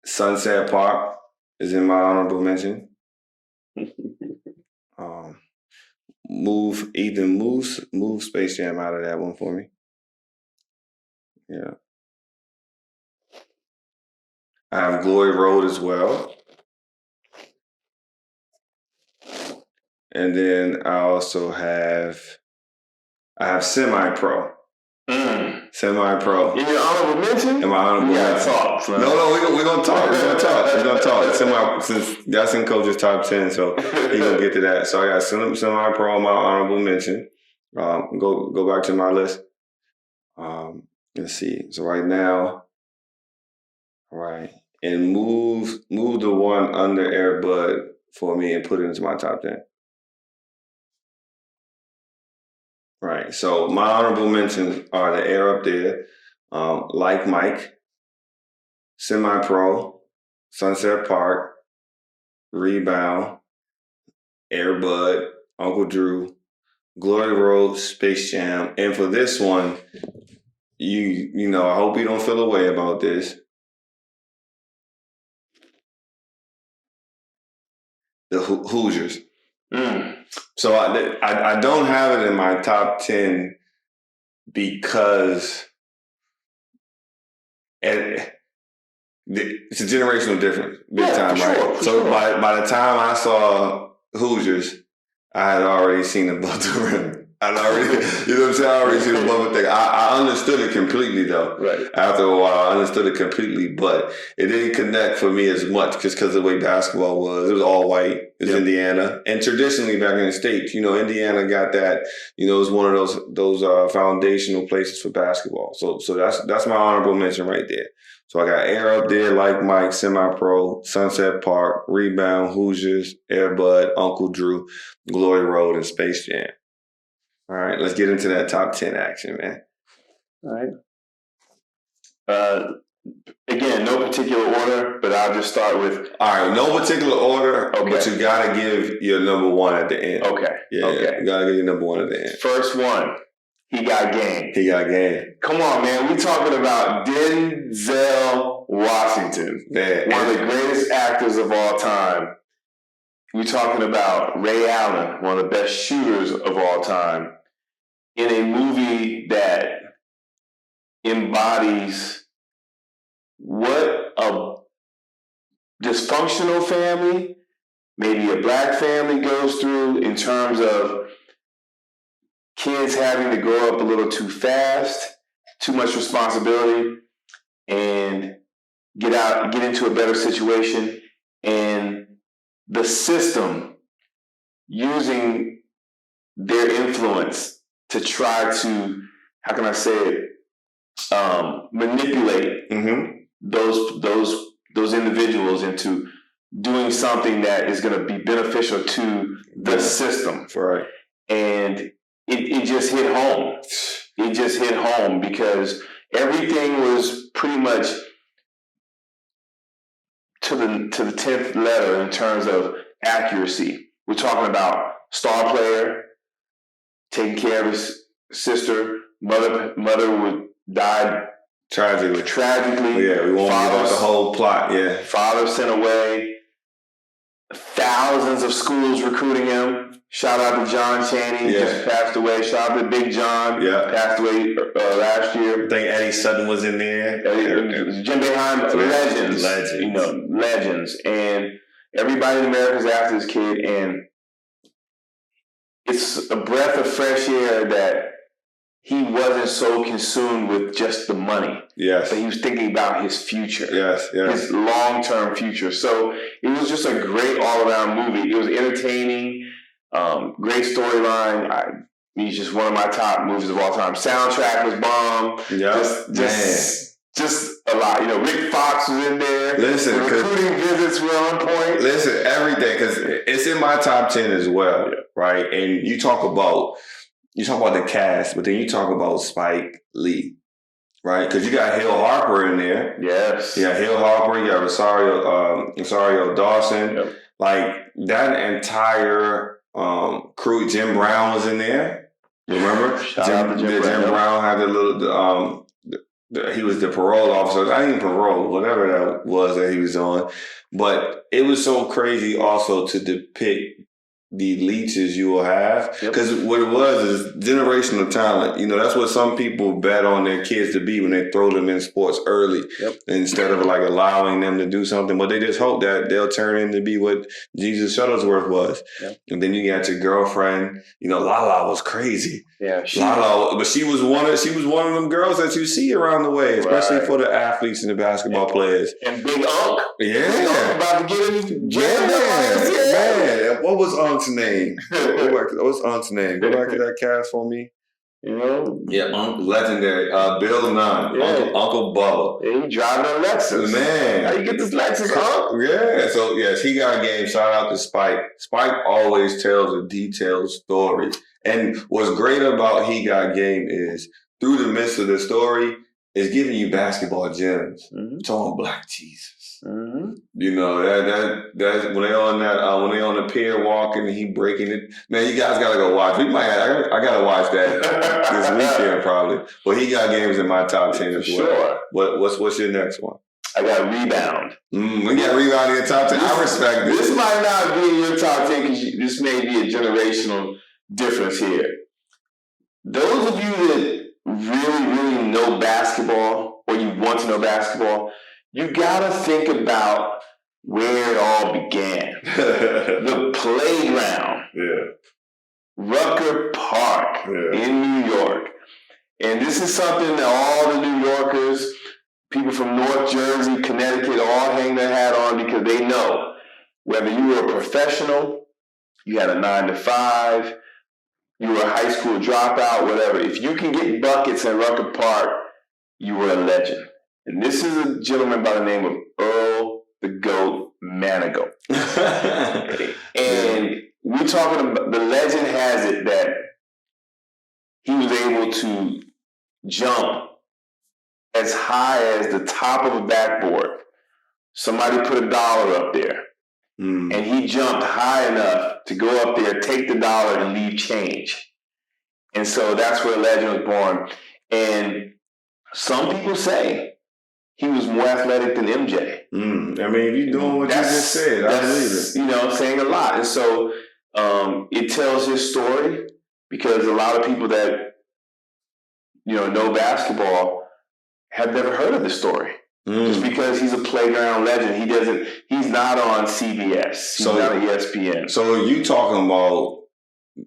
Sunset Park is in my honorable mention. Move Space Jam out of that one for me. Yeah. I have Glory Road as well. And then I also have Semi-Pro. Semi-Pro. In your honorable mention? In my honorable mention. Talk, no, we're gonna talk. We're gonna talk. Since that's in Coach's top 10, so he's gonna get to that. So I got Semi-Pro in my honorable mention. Go back to my list. Let's see. So right now, all right, and move the one under Air Bud for me and put it into my top 10. Right. So my honorable mentions are the Air Up There, Like Mike, Semi-Pro, Sunset Park, Rebound, Air Bud, Uncle Drew, Glory Road, Space Jam. And for this one, you know, I hope you don't feel a way about this. The Hoosiers. So I don't have it in my top 10 because it's a generational difference, big time, right? Sure, so sure. by the time I saw Hoosiers, I had already seen Above the Rim. I already seen Above the thing. I understood it completely though. Right. After a while, I understood it completely, but it didn't connect for me as much just because of the way basketball was. It was all white. It was Indiana, and traditionally back in the States, you know, Indiana got that. You know, it's one of those foundational places for basketball. So that's my honorable mention right there. So I got Air up there, like Mike, Semi-Pro, Sunset Park, Rebound, Hoosiers, Air Bud, Uncle Drew, Glory Road, and Space Jam. All right, let's get into that top 10 action, man. All right. Again, no particular order, but I'll just start with... All right, no particular order, but you got to give your number one at the end. Okay. You got to give your number one at the end. First one, He Got Game. He Got Game. Come on, man. We're talking about Denzel Washington. Man. One of the greatest actors of all time. We're talking about Ray Allen, one of the best shooters of all time, in a movie that embodies what a dysfunctional family, maybe a black family, goes through in terms of kids having to grow up a little too fast, too much responsibility, and get into a better situation, and the system using their influence to try to, how can I say it, manipulate those individuals into doing something that is going to be beneficial to the system. Right. And it just hit home. It just hit home because everything was pretty much to the 10th letter in terms of accuracy. We're talking about star player taking care of his sister. Mother died tragically. Yeah, we won't give out the whole plot. Yeah. Father sent away. Thousands of schools recruiting him. Shout out to John Chaney, just passed away. Shout out to Big John, passed away last year. I think Eddie Sutton was in there. Jim Boeheim, legends. You know, legends. And everybody in America is after this kid, and it's a breath of fresh air that he wasn't so consumed with just the money. Yes. But he was thinking about his future. Yes. His long-term future. So it was just a great all-around movie. It was entertaining, great storyline. He's just one of my top movies of all time. Soundtrack was bomb. Just a lot. You know, Rick Fox was in there. Listen, the recruiting visits were on point. Listen, everything, because it's in my top 10 as well, right? And you talk about the cast, but then you talk about Spike Lee, right? Because you got Hill Harper in there. Yes. You got Hill Harper. You got Rosario Dawson. Yep. Like that entire crew. Jim Brown was in there. Remember? Shout out to Jim Brown. Jim Brown had the little. He was the parole officer. I think parole, whatever that was that he was on. But it was so crazy also to depict the leeches you will have. Because what it was is generational talent. You know, that's what some people bet on their kids to be when they throw them in sports early. Instead of like allowing them to do something. But they just hope that they'll turn into be what Jesus Shuttlesworth was. And then you got your girlfriend. You know, Lala was crazy. Yeah, but she was one of them girls that you see around the way, especially for the athletes and the basketball players. And Big Unc. Yeah. Big Unc about to get him. Man. What was Unc's name? What's Unc's name? Go back to that cast for me. You know? Yeah, Unc, legendary. Bill Nunn. Uncle Bubba. Yeah, he driving a Lexus. Man. How you get this Lexus, Unc? Yeah. So, yes, He Got Game. Shout out to Spike. Spike always tells a detailed story. And what's great about He Got Game is through the midst of the story, it's giving you basketball gems. It's on Black Jesus. You know that's when they on when they on the pier walking and he breaking it. Man, you guys gotta go watch. I gotta watch that this weekend probably. But he got games in my top 10 as well. Sure. What's your next one? I got Rebound. We got Rebound in your top 10. I respect this. This might not be in your top 10 because this may be a generational difference here. Those of you that really, really know basketball or you want to know basketball, you gotta think about where it all began. The playground. Yeah. Rucker Park in New York. And this is something that all the New Yorkers, people from North Jersey, Connecticut, all hang their hat on because they know whether you were a professional, you had a 9-to-5, you were a high school dropout, whatever. If you can get buckets in Rucker Park, you were a legend. And this is a gentleman by the name of Earl the Goat Manigault. And we're talking about, the legend has it that he was able to jump as high as the top of a backboard. Somebody put $1 up there. And he jumped high enough to go up there, take the $1 and leave change. And so that's where legend was born. And some people say he was more athletic than MJ. I mean, if you're doing what you just said, I believe it. You know, saying a lot. And so it tells his story because a lot of people that, you know basketball have never heard of the story. Just because he's a playground legend. He's not on CBS. He's not on ESPN. So you talking about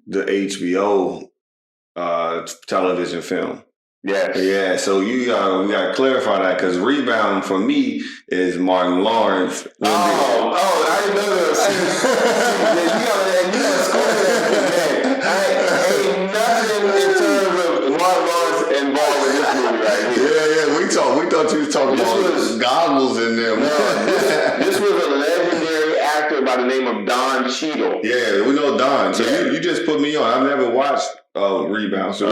the HBO television film? Yes. Yeah, so we gotta clarify that because Rebound for me is Martin Lawrence. I didn't know that. You gotta score that. Ain't nothing in terms of Martin Lawrence involved with this movie right here. Yeah, we thought you was talking about goggles in there. No, this was a legendary actor by the name of Don Cheadle. Yeah, we know Don. So you just put me on. I've never watched Rebound. So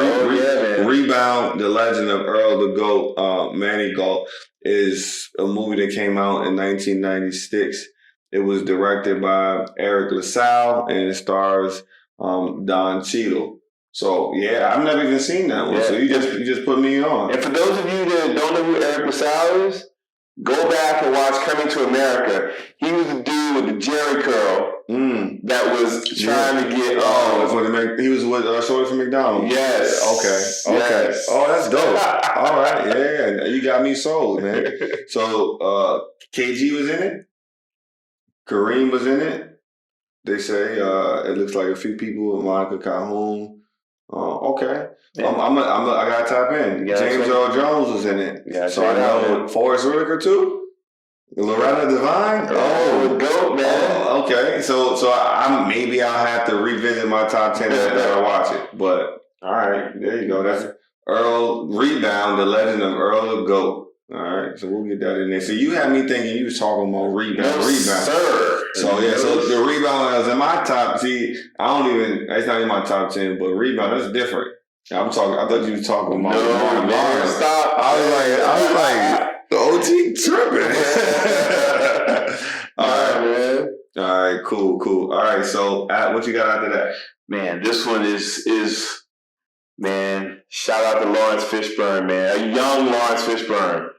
Rebound, The Legend of Earl the Goat Manigault is a movie that came out in 1996. It was directed by Eric LaSalle and it stars Don Cheadle. So I've never even seen that one. Yeah. So you just put me on. And for those of you that don't know who Eric LaSalle is, go back and watch Coming to America. He was the dude with the Jerry curl that was trying to get. He was with Shorty from McDonald's. Yes. Okay. Yes. Oh, that's dope. All right. Yeah, you got me sold, man. So KG was in it. Kareem was in it. They say it looks like a few people. Monica Calhoun. Okay. Yeah. I gotta tap in. James Earl Jones was in it. Yeah, so I know Forrest Whitaker too. Loretta Devine. Oh, GOAT, man. Oh, okay. So maybe I'll have to revisit my top 10 after I watch it. But all right, there you go. That's Earl Rebound, The Legend of Earl the Goat. All right, so we'll get that in there. So you had me thinking you was talking about Rebound. Sir. So so the Rebound was in my top. See, it's not in my top 10, but Rebound, that's different. I thought you were talking about Martin Lawrence. Stop. I was like, the OT tripping. All right, cool. All right, so what you got after that? Man, this one is shout out to Lawrence Fishburne, man. A young Lawrence Fishburne.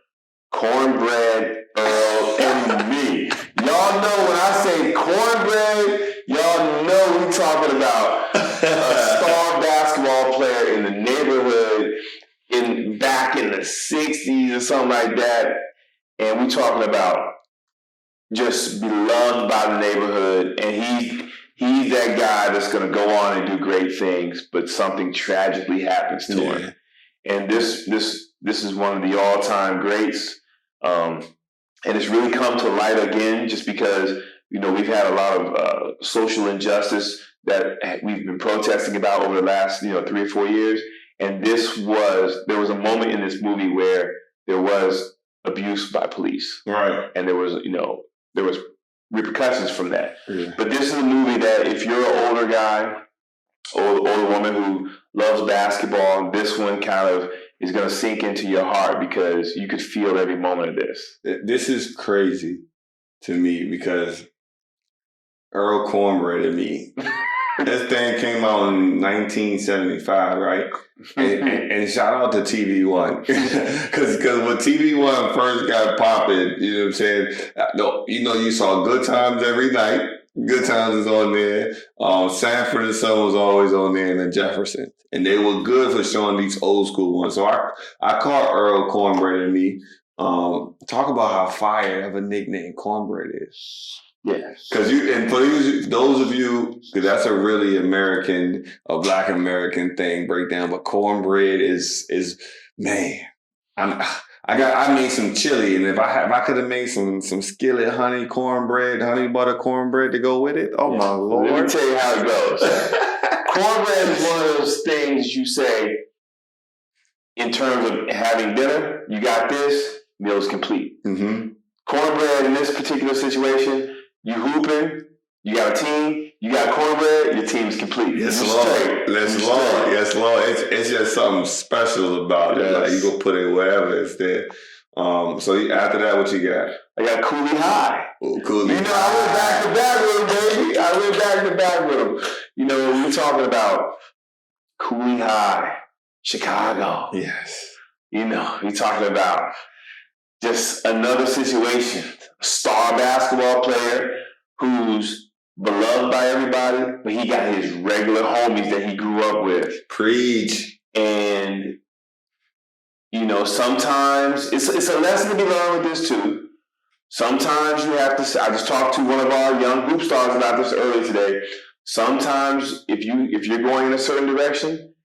Cornbread, Earl, and me. Y'all know when I say cornbread, y'all know we're talking about a star basketball player in the neighborhood back in the 60s or something like that. And we're talking about just beloved by the neighborhood. And he's that guy that's going to go on and do great things, but something tragically happens to him. And this is one of the all-time greats. And it's really come to light again just because, we've had a lot of social injustice that we've been protesting about over the last, 3 or 4 years. And there was a moment in this movie where there was abuse by police. Right. And there was repercussions from that. Yeah. But this is a movie that if you're an older guy or older woman who loves basketball, this one kind of is going to sink into your heart because you could feel every moment of this. This is crazy to me because Earl Cornbread and me. This thing came out in 1975, right? And shout out to TV One, because when TV One first got popping, you know what I'm saying? You saw Good Times every night. Good Times is on there. Sanford and Son was always on there, and then Jefferson, and they were good for showing these old school ones. So I caught Earl Cornbread and me. Talk about how fire of a nickname Cornbread is. Yes. Because for those of you, because that's a really Black American thing breakdown. But cornbread is man. I made some chili, and if I could have made some skillet honey butter cornbread to go with it. Oh my Lord! Let me tell you how it goes. Cornbread is one of those things you say in terms of having dinner. You got this, meal's complete. Mm-hmm. Cornbread in this particular situation. You hooping, you got a team, you got cornbread, your team's complete. Yes, Lord. Yes, Lord. It's just something special about it. Like you go put it wherever it's there. So after that, what you got? I got Coolie High. Ooh, Coolie High. I went back to back with him, baby. I went back to back with him. We're talking about Coolie High, Chicago. Yes. We're talking about just another situation. A star basketball player who's beloved by everybody, but he got his regular homies that he grew up with. Preach. And, sometimes it's a lesson to be learned with this too. Sometimes you have to, I just talked to one of our young hoop stars about this earlier today. Sometimes if you're going in a certain direction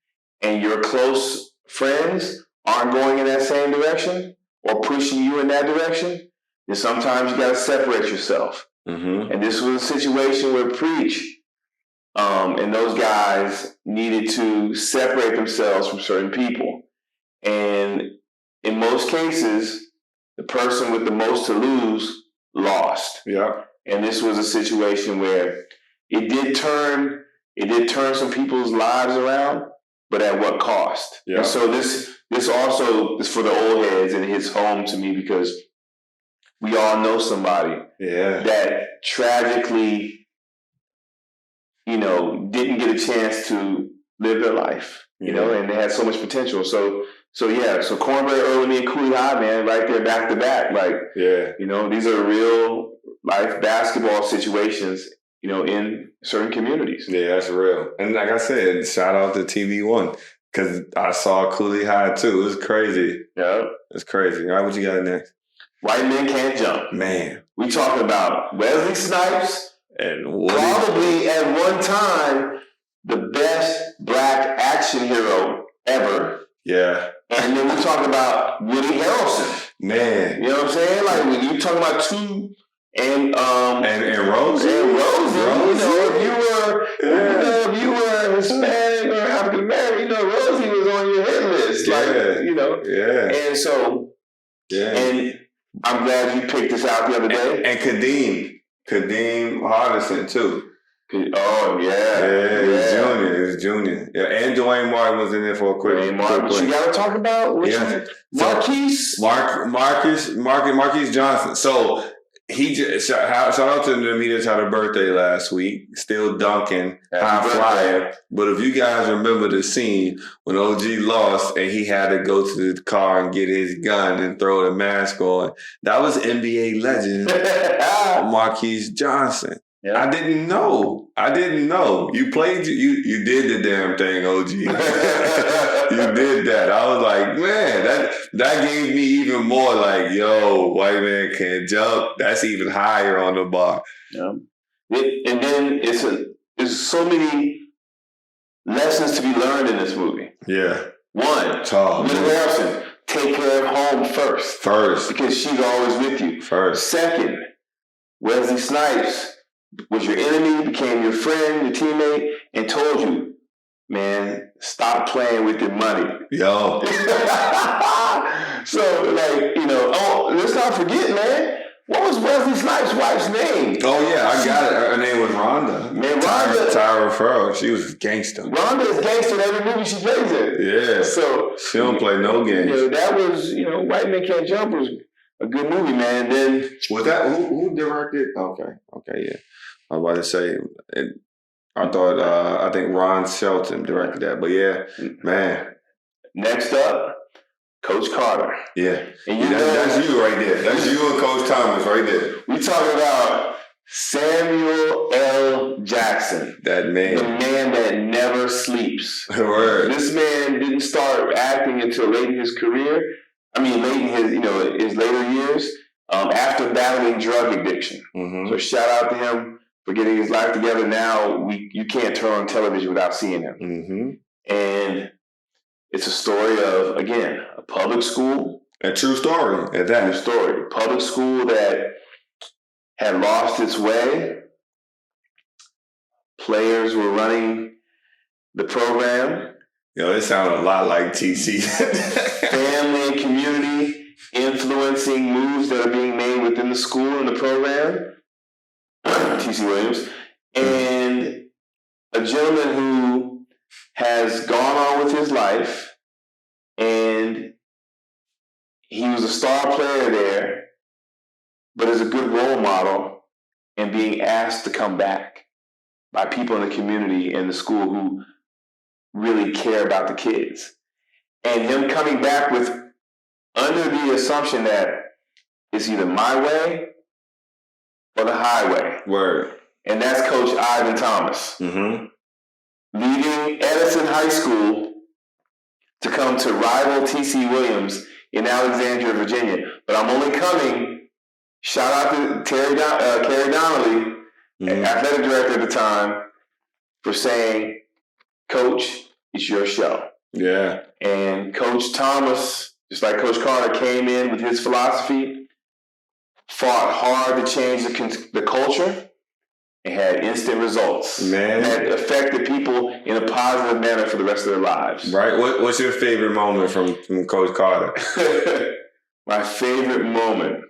and your close friends aren't going in that same direction or pushing you in that direction, then sometimes you got to separate yourself. Mm-hmm. And this was a situation where Preach and those guys needed to separate themselves from certain people. And in most cases, the person with the most to lose lost. Yeah. And this was a situation where it did turn some people's lives around, but at what cost? Yeah. And so this also is for the old heads, and it hits home to me because we all know somebody that tragically, didn't get a chance to live their life, and they had so much potential. So Cornbread, Earl, me, and Coolie High, man, right there back to back. These are real life basketball situations, in certain communities. Yeah, that's real. And like I said, shout out to TV One. Because I saw Coolie High too. It was crazy. Yeah. It's crazy. All right, what you got next? White Men Can't Jump. Man. We talking about Wesley Snipes. And Woody. Probably at one time, the best black action hero ever. Yeah. And then we talking about Woody Harrelson. Man. You know what I'm saying? Like when you talking about two and Rosie. And Rosie. If you were Hispanic or African American, Rosie was on your hit list. Yeah. And so, and I'm glad you picked this out the other day. And Kadeem Hardison too. Oh yeah. He's junior. Yeah, and Dwayne Martin was in there for a quick. What you got to talk about? Marquise Johnson. So he just shout out to him. He just had a birthday last week. Still dunking, high flyer. But if you guys remember the scene when OG lost and he had to go to the car and get his gun and throw the mask on, that was NBA legend Marquise Johnson. Yeah. I didn't know. You played. You did the damn thing, OG. You did that. I was like, man, that gave me even more like, yo, White Man Can't Jump. That's even higher on the bar. Yeah. And then there's so many lessons to be learned in this movie. Yeah. One, Woody Harrelson, take care of home first. Because she's always with you. First. Second, Wesley Snipes was your enemy, became your friend, your teammate, and told you, man, stop playing with your money. Yo. So, let's not forget, man, What was Wesley Snipes' wife's name? Oh yeah, I got it. Her name was Rhonda. Man, Rhonda. Tyra Farrell. She was a gangster. Rhonda is gangster in every movie she plays in. Yeah. So she don't play no games. That was, White Men Can't Jump was a good movie, man. Then was that who directed? Okay, yeah. I was about to say. I think Ron Shelton directed that, but yeah, man. Next up, Coach Carter. Yeah, and that's you right there. That's you and Coach Thomas right there. We talking about Samuel L. Jackson. That man. The man that never sleeps. Word. This man didn't start acting until late in his career. Late in his later years, after battling drug addiction. Mm-hmm. So shout out to him for getting his life together. Now you can't turn on television without seeing him. Mm-hmm. And it's a story of, again, a public school. A true story at that. True story. Public school that had lost its way. Players were running the program. It sounded a lot like TC. Family and community influencing moves that are being made within the school and the program. TC Williams. And a gentleman who has gone on with his life, and he was a star player there, but is a good role model and being asked to come back by people in the community and the school who really care about the kids. And him coming back with under the assumption that it's either my way or the highway. Word. And that's Coach Ivan Thomas. Mm-hmm. Leaving Edison High School to come to rival TC Williams in Alexandria, Virginia. But I'm only coming, shout out to Carrie Donnelly, athletic director at the time, for saying, Coach, it's your show. Yeah. And Coach Thomas, just like Coach Carter, came in with his philosophy, fought hard to change the culture, and had instant results. Man. That affected people in a positive manner for the rest of their lives. Right. What's your favorite moment from Coach Carter? My favorite moment,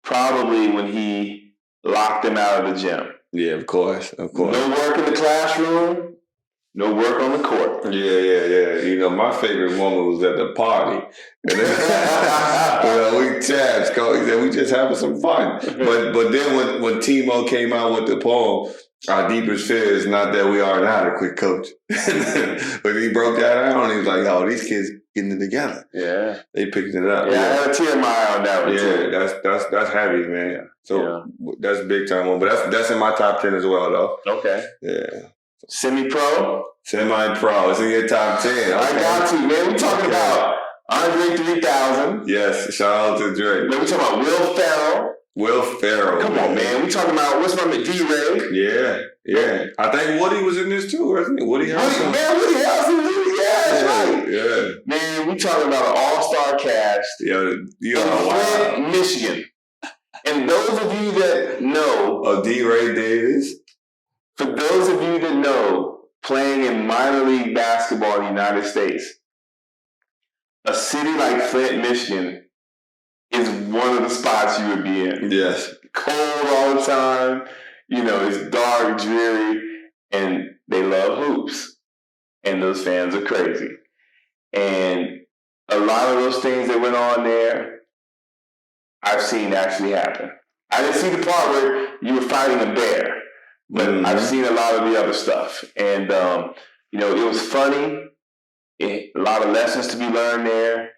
probably when he locked them out of the gym. Yeah, of course. No work in the classroom, no work on the court. Yeah. My favorite moment was at the party. And then, we chats, he said, we just having some fun. But then when Timo came out with the poem, our deepest fear is not that we are not a quick coach. But he broke that down, he was like, these kids getting it together. Yeah. They picked it up. Yeah, I had a tear in my eye on that one too. Yeah, that's heavy, man. So that's a big time one. But that's in my top 10 as well, though. Okay. Yeah. Semi-pro? Semi-pro. It's in your top 10. Okay. I got to, man. We're talking about Andre 3000. Yes, shout out to Drake. Then we're talking about Will Ferrell. Will Ferrell. Come on, man. We're talking about, what's my name, D-Ray? Yeah. I think Woody was in this too, wasn't he? Woody Harrelson. Man, Woody Harrelson. Yeah, that's right. Yeah. Man, we talking about an all-star cast. Wow. Michigan. And those of you that know D-Ray Davis. For those of you that know, playing in minor league basketball in the United States, a city like Flint, Michigan is one of the spots you would be in. Yes. Cold all the time, it's dark, dreary, and they love hoops. And those fans are crazy. And a lot of those things that went on there, I've seen actually happen. I didn't see the part where you were fighting a bear, but I've seen a lot of the other stuff. And, it was funny. A lot of lessons to be learned there.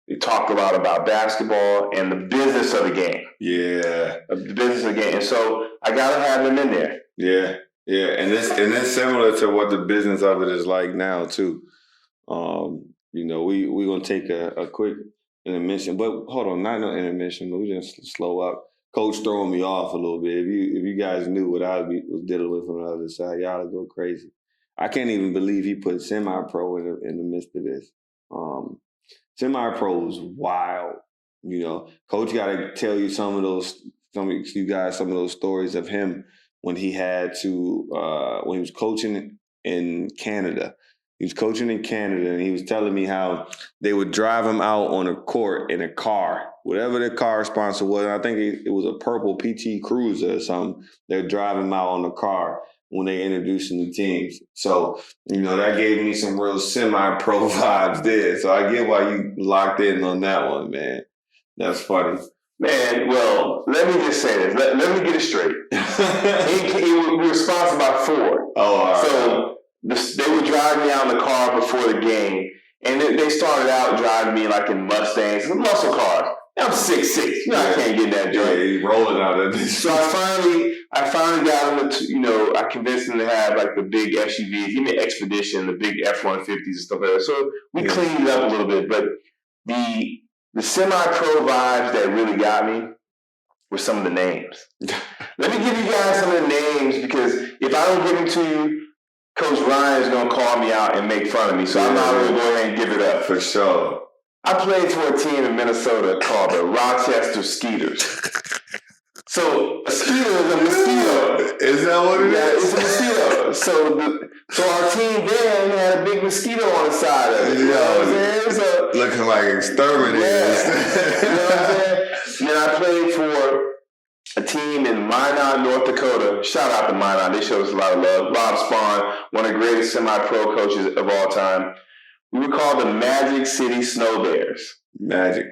We talked a lot about basketball and the business of the game. Yeah. The business of the game. And so I got to have them in there. Yeah. And it's similar to what the business of it is like now, too. We're going to take a quick intermission. But hold on, not no intermission, but we just slow up. Coach throwing me off a little bit. If you guys knew what I was dealing with on the other side, y'all would go crazy. I can't even believe he put semi-pro in the midst of this. Semi-pro is wild. Coach got to tell you some of those stories of him when he had to when he was coaching in Canada. He was coaching in Canada, and he was telling me how they would drive him out on a court in a car whatever their car sponsor was. I think it was a purple PT Cruiser or something. They're driving them out on the car when they introducing the teams. So, that gave me some real semi-pro vibes there. So I get why you locked in on that one, man. That's funny. Man, well, let me just say this. Let me get it straight. We were sponsored by Ford. Oh, all right. So they would drive me out in the car before the game. And they started out driving me like in Mustangs, muscle cars. I'm 6'6". I can't get in that joint. Yeah, he's rolling out of this. So I finally got him to, I convinced him to have like the big SUVs, even Expedition, the big F-150s and stuff like that. So we cleaned it up a little bit. But the semi-pro vibes that really got me were some of the names. Let me give you guys some of the names, because if I don't give them to you, Coach Ryan is going to call me out and make fun of me. So I'm not going to go ahead and give it up. For sure. I played for a team in Minnesota called the Rochester Skeeters. So a skeeter is a mosquito. Is that what it is? It's a mosquito. So our team then had a big mosquito on the side of it. You know what I'm saying? Looking like exterminators. Yeah. You know what I'm saying? And then I played for a team in Minot, North Dakota. Shout out to Minot. They showed us a lot of love. Bob Spahn, one of the greatest semi-pro coaches of all time. We were called the Magic City Snowbears. Magic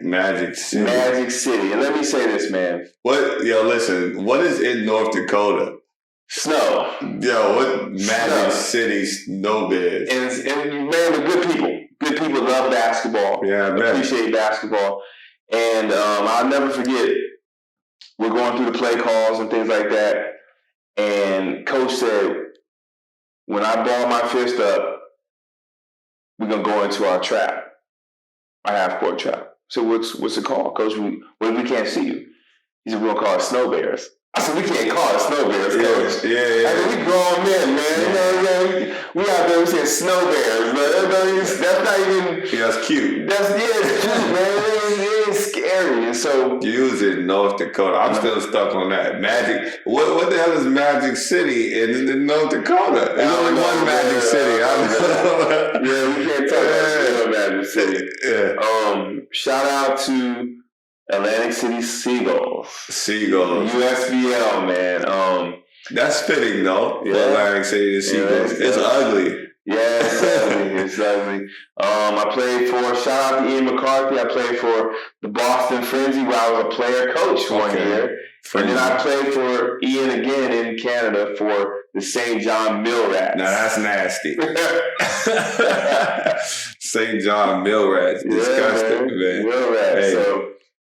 City. Magic City. And let me say this, man. Listen, what is in North Dakota? Snow. What Magic City Snowbears? And man, they're good people. Good people love basketball. Yeah, I bet. Appreciate basketball. And I'll never forget, we're going through the play calls and things like that. And Coach said, when I ball my fist up, we're going to go into our trap, our half-court trap. So what's it called, Coach? We can't see you. He said, we're going to call it Snow Bears. I said, we can't call it Snow Bears, Coach. Yeah. I mean, we grown men, man. Yeah. We out there, we saying Snow Bears, but that's not even... Yeah, that's cute. It's cute, man. It is scary. And so... Use it, North Dakota. I'm still stuck on that. Magic. What the hell is Magic City in North Dakota? There's only one Magic City. We can't talk about Magic City. Yeah. Shout out to Atlantic City Seagulls. USBL, man. That's fitting, though, for Atlantic City Seagulls. It's ugly. Yeah, it's ugly. I played for, shout out to Ian McCarthy, I played for the Boston Frenzy where I was a player coach one year. And then I played for Ian again in Canada for the St. John Mill Rats. Now that's nasty. St. John Mill Rats. Disgusting, man. Mill Rats. Hey.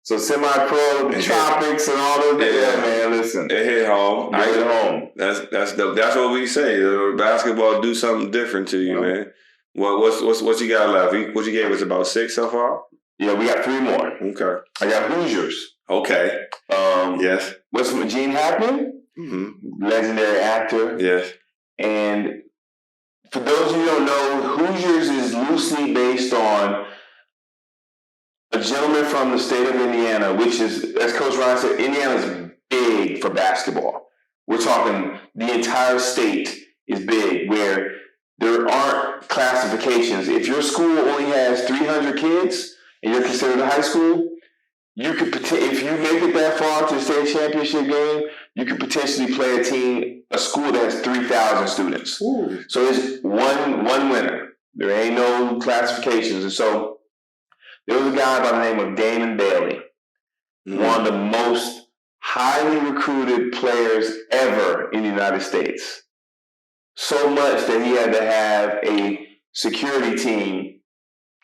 So semi-pro, the tropics and all those. Yeah, man, listen. It hit home. It hit home. That's what we say. Basketball do something different to you, man. What you got left? What you gave us, about 6 so far? Yeah, we got 3 more. Okay. I got Hoosiers. Okay. Yes. What's Gene Hackman? Mm-hmm. Legendary actor. Yes. And for those of you who don't know, Hoosiers is loosely based on a gentleman from the state of Indiana, which is, as Coach Ryan said, Indiana's big for basketball. We're talking the entire state is big, where there aren't classifications. If your school only has 300 kids and you're considered a high school, you could, if you make it that far to the state championship game, you could potentially play a school that has 3,000 students. Ooh. So it's one winner. There ain't no classifications. And so there was a guy by the name of Damon Bailey, one of the most highly recruited players ever in the United States. So much that he had to have a security team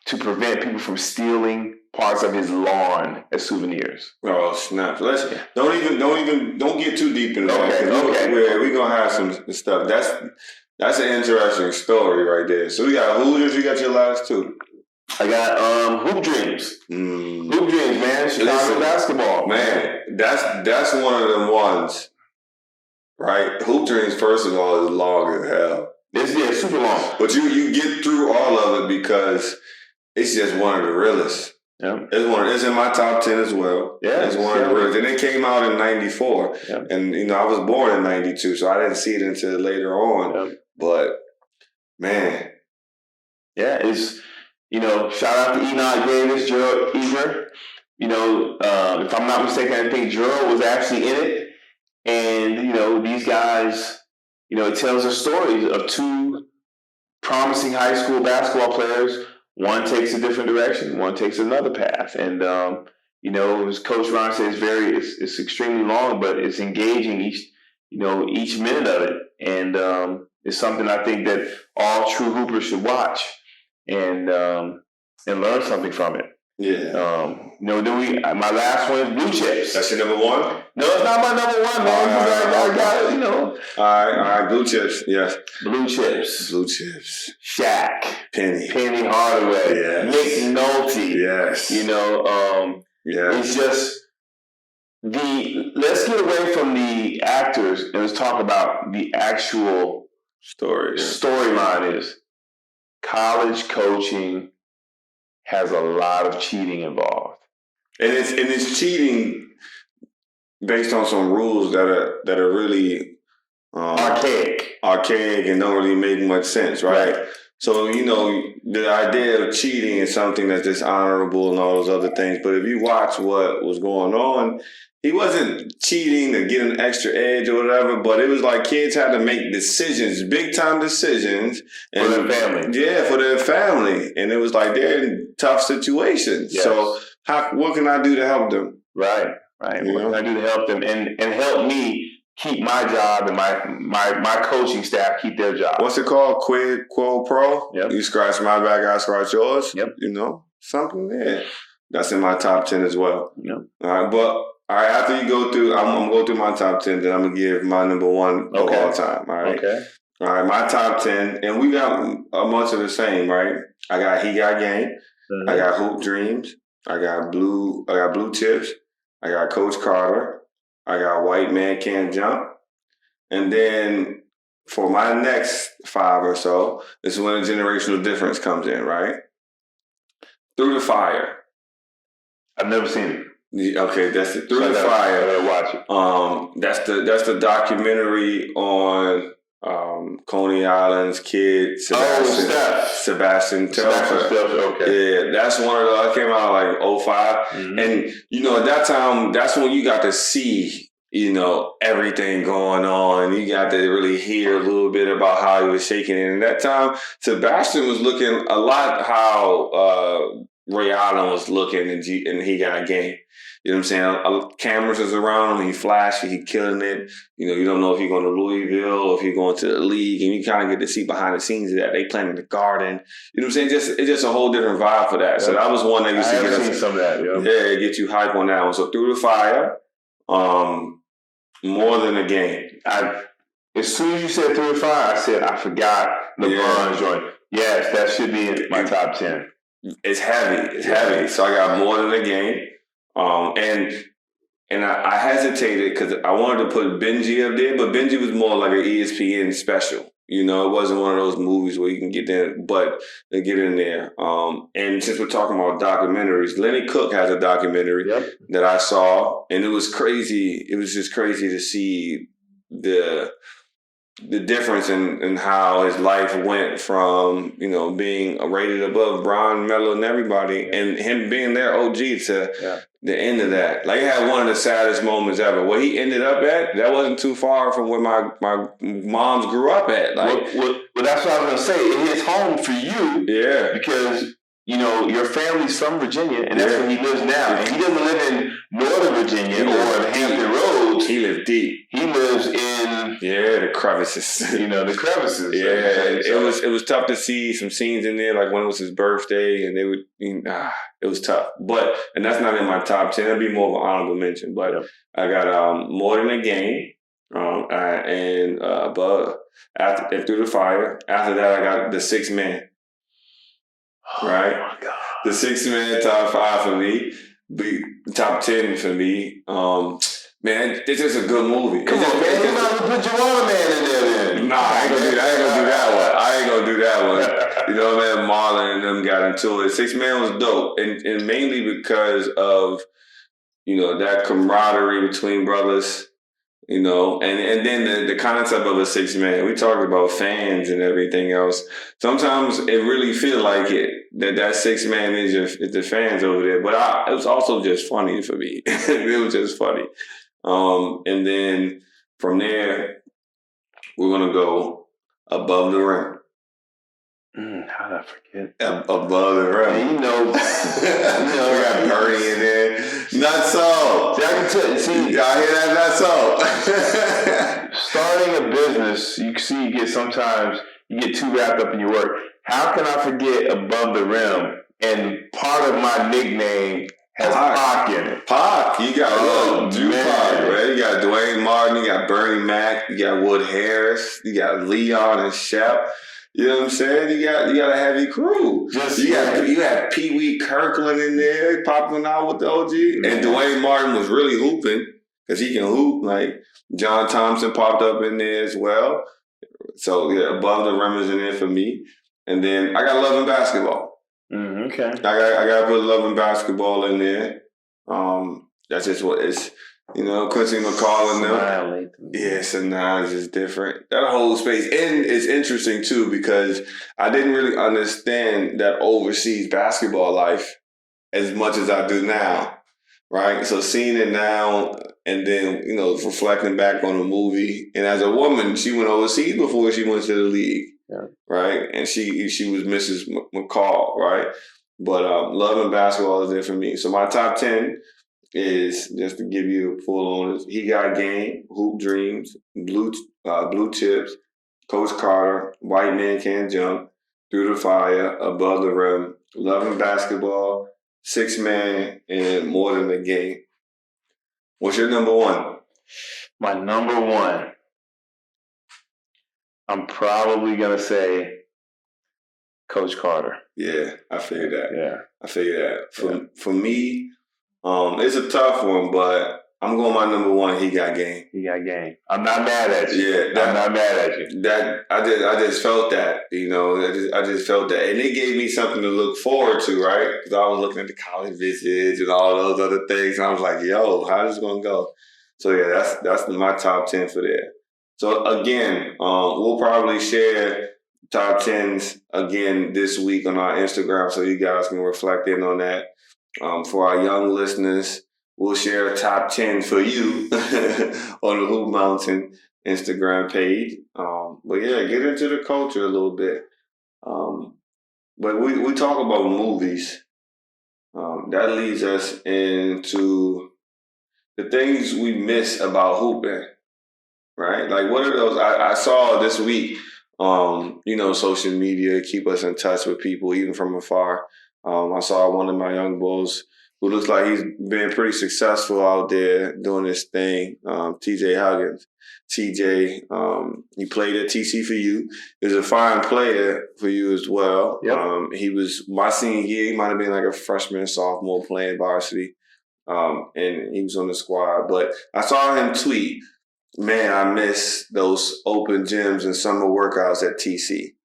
to prevent people from stealing parts of his lawn as souvenirs. Oh snap! Don't get too deep into that. Okay. We're gonna have some stuff. That's an interesting story right there. So we got Hoosiers. You got your last 2. I got Hoop Dreams. Hoop Dreams, man. Chicago basketball. Man, that's one of them ones. Right? Hoop Dreams, first of all, is long as hell. It's super long. But you get through all of it because it's just one of the realest. Yeah. It's in my top 10 as well. Yeah. It's one of the realest. And it came out in 94. Yeah. And, I was born in 92, so I didn't see it until later on. Yeah. But, man. Yeah, it's, shout out to Enoch Davis, Gerald Eber. if I'm not mistaken, I think Gerald was actually in it. And, these guys, it tells the stories of two promising high school basketball players. One takes a different direction, one takes another path. And, as Coach Ron says, it's extremely long, but it's engaging each minute of it. And it's something I think that all true hoopers should watch and learn something from it. Yeah. My last one is Blue Chips. That's your number one? No, it's not my number one, man. I got it, All right. Blue Chips. Yes. Blue Chips. Shaq. Penny Hardaway. Yes. Nick Nolte. Yes. It's just let's get away from the actors and let's talk about the actual storyline is college coaching has a lot of cheating involved. And it's cheating based on some rules that are really archaic and don't really make much sense, right? So, the idea of cheating is something that's dishonorable and all those other things. But if you watch what was going on, he wasn't cheating to get an extra edge or whatever, but it was like kids had to make decisions, big time decisions. For their family. Yeah, for their family. And it was like they're in tough situations. Yes. So what can I do to help them? Right. What can I do to help them and help me keep my job and my coaching staff keep their job? What's it called? Quid quo pro? Yep. You scratch my back, I scratch yours. Yep. Something there. That's in my top 10 as well. Yep. All right, but all right, after you go through, I'm going to go through my top 10, then I'm going to give my number one of all time. All right. Okay. All right, my top 10, and we got a bunch of the same, right? I got He Got Game. Mm-hmm. I got Hoop Dreams. I got Blue Chips. I got Coach Carter. I got White Man Can't Jump. And then for my next 5 or so, this is when a generational difference comes in, right? Through the Fire. I've never seen it. Okay, that's it. Through the Fire. I gotta watch it. That's the documentary on Coney Island's kid, Sebastian Telfair. Okay. Yeah, that's one of those. I came out like 05. Mm-hmm. And, at that time, that's when you got to see, everything going on. You got to really hear a little bit about how he was shaking it. And at that time, Sebastian was looking a lot how Ray Allen was looking and He Got Game. You know what I'm saying? Cameras is around him. He flashing. He killing it. You don't know if he's going to Louisville or if he's going to the league. And you kind of get to see behind the scenes of that. They playing in the Garden. You know what I'm saying? It's just a whole different vibe for that. So that was one that used to get us. Some of that, yeah, get you hype on that one. So Through the Fire, More Than a Game. As soon as you said Through the Fire, I said I forgot LeBron's joint. Yes, that should be in my top 10. It's heavy. Heavy. So I got More Than a Game. And I hesitated because I wanted to put Benji up there, but Benji was more like an ESPN special. It wasn't one of those movies where you can get there, but they get in there. And since we're talking about documentaries, Lenny Cook has a documentary that I saw, and it was crazy. It was just crazy to see the difference in how his life went from, being rated above Bron, Melo, and everybody, and him being their OG to the end of that. Like, he had one of the saddest moments ever. Where he ended up at, that wasn't too far from where my moms grew up at. Like, well, that's what I was going to say. It hits home for you. Yeah. Because, your family's from Virginia, and that's where he lives now. And he doesn't live in Northern Virginia or the Hampton Roads. He lives deep. He lives in... the crevices. The crevices. Yeah, it was tough to see some scenes in there, like when it was his birthday, and they would... it was tough. And that's not in my top 10. That'd be more of an honorable mention. But I got More Than a Game, and Through the Fire. After that, I got The Sixth Man. Right? Oh my God. The Sixth Man, top 5 for me. Top 10 for me. Man, this is a good movie. Come on, man. You might as well put your Man in there then. Nah, I ain't gonna do that one. Man, Marlon and them got into it. Sixth Man was dope. And mainly because of, that camaraderie between brothers. You know, and then the concept of a 6-man. We talked about fans and everything else. Sometimes it really feel like that 6-man is the fans over there. But it was also just funny for me. It was just funny. And then from there, we're gonna go above the rim. How did I forget? Above the rim. And we got Bernie in there. Not so. See, I can tell you. See, I hear that. Not so. Starting a business, sometimes you get too wrapped up in your work. How can I forget above the rim? And part of my nickname has Pac in it. Pac, you got Tupac, right? You got Dwayne Martin, you got Bernie Mac, you got Wood Harris, you got Leon and Shep. You know what I'm saying? You got a heavy crew. You had Pee Wee Kirkland in there popping out with the OG, and Dwayne Martin was really hooping because he can hoop. Like John Thompson popped up in there as well. So yeah, above the rim is in there for me, and then I got Love and Basketball. Okay. I got to put Love and Basketball in there. That's just what it's. You know, Quincy McCall and them. Yeah, Sanaa is just different. That whole space. And it's interesting, too, because I didn't really understand that overseas basketball life as much as I do now, right? So seeing it now and then, you know, reflecting back on the movie. And as a woman, she went overseas before she went to the league, right? And she was Mrs. McCall, right? But Love and Basketball is there for me. So my top 10 is, just to give you a full on, He Got Game, Hoop Dreams, Blue Chips, Coach Carter, White Man Can't Jump, Through the Fire, Above the Rim, Love and Basketball, 6-Man, and More Than a Game. What's your number one? My number one, I'm probably going to say Coach Carter. Yeah, I figured that. Yeah. I figured that. For me, it's a tough one, but I'm going my number one. He Got Game. He Got Game. I'm not mad at you. Yeah, I'm not mad at you. That I just felt that, you know. I just felt that, and it gave me something to look forward to, right? Because I was looking at the college visits and all those other things, and I was like, "Yo, how's this gonna go?" So yeah, that's my top 10 for there. So again, we'll probably share top 10s again this week on our Instagram, so you guys can reflect in on that. For our young listeners, we'll share a top 10 for you on the Hoop Mountain Instagram page. But yeah, get into the culture a little bit. But we talk about movies. That leads us into the things we miss about hooping, right? Like, what are those? I saw this week, you know, social media keep us in touch with people even from afar. I saw one of my young bulls who looks like he's been pretty successful out there doing this thing, TJ Huggins. TJ, he played at TC for you. He was a fine player for you as well. Yep. He was my senior year. He might have been like a freshman, sophomore playing varsity, and he was on the squad. But I saw him tweet, "Man, I miss those open gyms and summer workouts at TC."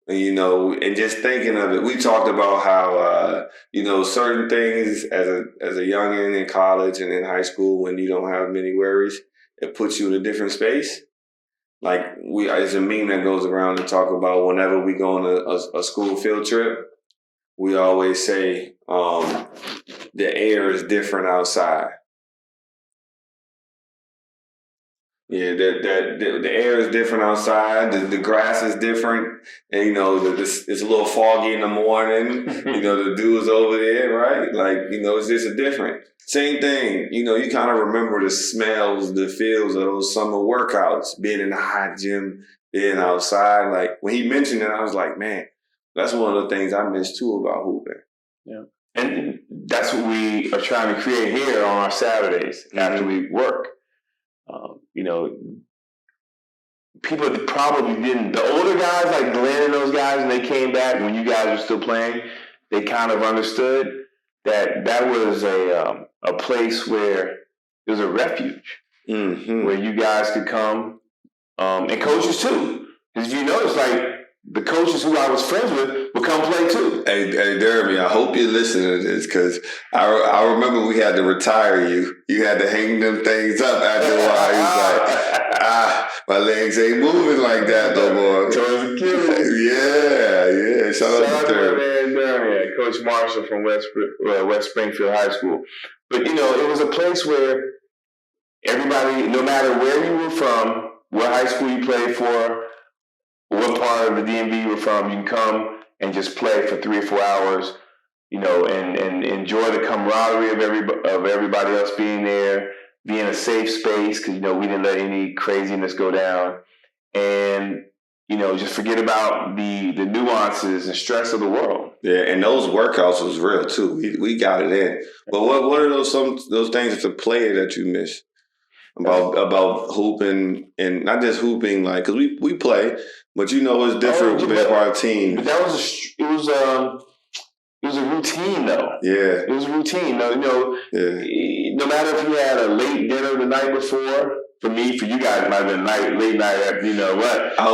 You know, and just thinking of it, we talked about how, you know, certain things as a youngin' in college and in high school, when you don't have many worries, it puts you in a different space. Like, it's a meme that goes around and talk about whenever we go on a school field trip, we always say the air is different outside. Yeah, the air is different outside. The grass is different, and you know it's a little foggy in the morning. You know the dew is over there, right? Like, you know, it's just a different. Same thing. You know, you kind of remember the smells, the feels of those summer workouts, being in the hot gym, being outside. Like, when he mentioned it, I was like, man, that's one of the things I miss too about hooping. Yeah, and that's what we are trying to create here on our Saturdays after we work. You know, people probably didn't. The older guys, like Glenn and those guys, and they came back when you guys were still playing, they kind of understood that was a place where it was a refuge, where you guys could come, and coaches too. Because if you notice, like, the coaches who I was friends with would come play too. Hey, Jeremy, I hope you're listening to this because I remember we had to retire you. You had to hang them things up after a while. He was like, my legs ain't moving like that no more. Towards Achilles. Yeah. Shout out to my man Jeremy, Coach Marshall from West Springfield High School. But, it was a place where everybody, no matter where you were from, what high school you played for, what part of the DMV you were from, you can come and just play for 3 or 4 hours, and enjoy the camaraderie of everybody else being there, be in a safe space because, we didn't let any craziness go down. And, just forget about the nuances and stress of the world. Yeah, and those workouts was real too. We got it in. But what are those things as a player that you miss? About hooping, and not just hooping, like, because we play, but it's different being part of a team. But that was it was a routine though. Yeah, it was a routine. No matter if you had a late dinner the night before. For you guys, it might have been late night after. What I